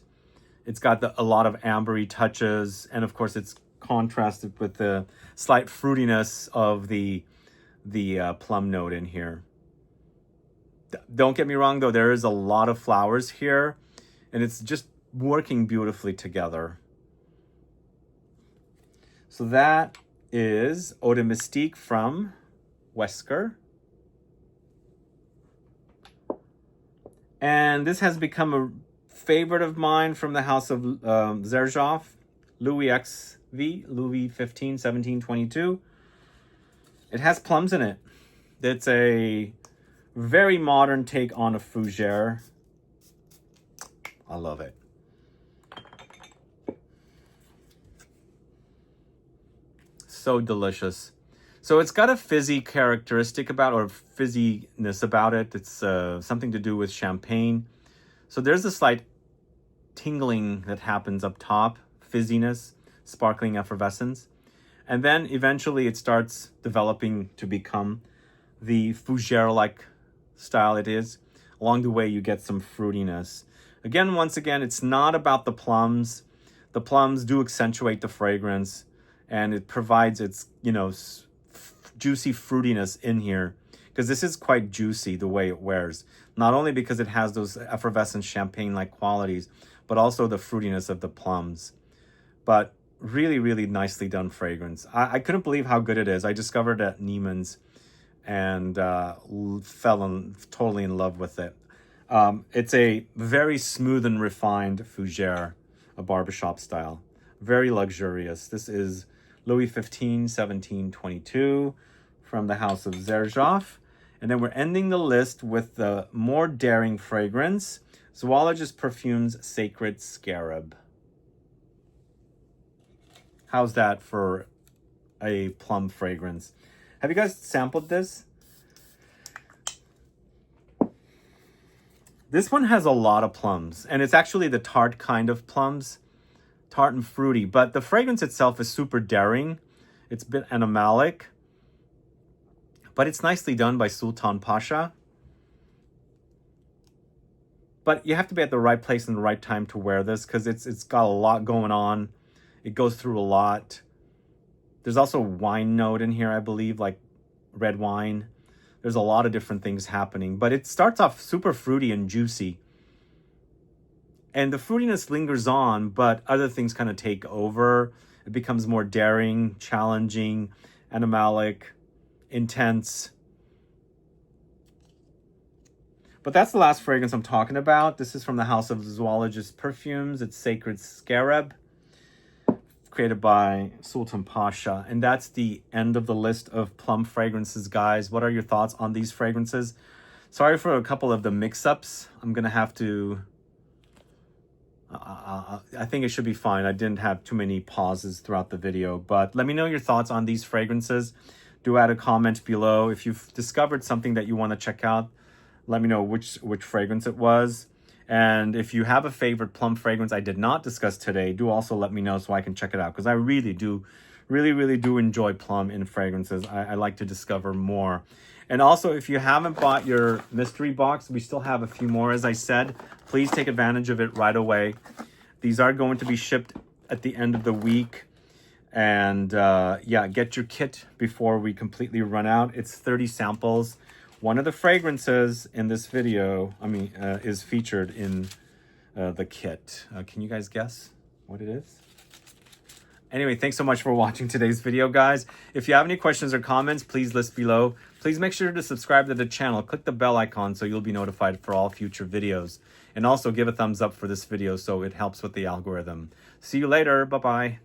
It's got a lot of ambery touches, and of course, it's contrasted with the slight fruitiness of the plum note in here. Don't get me wrong, though. There is a lot of flowers here, and it's just working beautifully together. So that is Eau de Mystique from Wesker. And this has become a favorite of mine from the house of Xerjoff, Louis XV, Louis 15, 17, 22. It has plums in it. It's a very modern take on a fougere. I love it. So delicious. So it's got a fizzy characteristic about, or fizziness about it. It's something to do with champagne. So there's a slight tingling that happens up top, fizziness, sparkling effervescence. And then eventually it starts developing to become the fougere-like style it is. Along the way, you get some fruitiness. Again, once again, it's not about the plums. The plums do accentuate the fragrance, and it provides its, you know, juicy fruitiness in here, because this is quite juicy the way it wears. Not only because it has those effervescent champagne-like qualities, but also the fruitiness of the plums. But really, really nicely done fragrance. I couldn't believe how good it is. I discovered it at Neiman's and fell totally in love with it. It's a very smooth and refined fougere, a barbershop style. Very luxurious. This is Louis 15, 17, 22 from the house of Xerjoff. And then we're ending the list with the more daring fragrance, Zoologist Perfumes Sacred Scarab. How's that for a plum fragrance? Have you guys sampled this? This one has a lot of plums, and it's actually the tart kind of plums. Tart and fruity, but the fragrance itself is super daring. It's a bit animalic, but it's nicely done by Sultan Pasha. But you have to be at the right place and the right time to wear this, because it's got a lot going on. It goes through a lot. There's also wine note in here, I believe, like red wine. There's a lot of different things happening, but it starts off super fruity and juicy. And the fruitiness lingers on, but other things kind of take over. It becomes more daring, challenging, animalic, intense. But that's the last fragrance I'm talking about. This is from the house of Zoologist Perfumes. It's Sacred Scarab, created by Sultan Pasha. And that's the end of the list of plum fragrances, guys. What are your thoughts on these fragrances? Sorry for a couple of the mix-ups. I'm going to have to... I think it should be fine. I didn't have too many pauses throughout the video, but let me know your thoughts on these fragrances. Do add a comment below. If you've discovered something that you want to check out, let me know which fragrance it was. And if you have a favorite plum fragrance I did not discuss today, do also let me know so I can check it out, because I really do enjoy plum in fragrances. I like to discover more. And also, if you haven't bought your mystery box, we still have a few more, as I said. Please take advantage of it right away. These are going to be shipped at the end of the week. And yeah, get your kit before we completely run out. It's 30 samples. One of the fragrances in this video, is featured in the kit. Can you guys guess what it is? Anyway, thanks so much for watching today's video, guys. If you have any questions or comments, please list below. Please make sure to subscribe to the channel. Click the bell icon so you'll be notified for all future videos. And also give a thumbs up for this video so it helps with the algorithm. See you later. Bye-bye.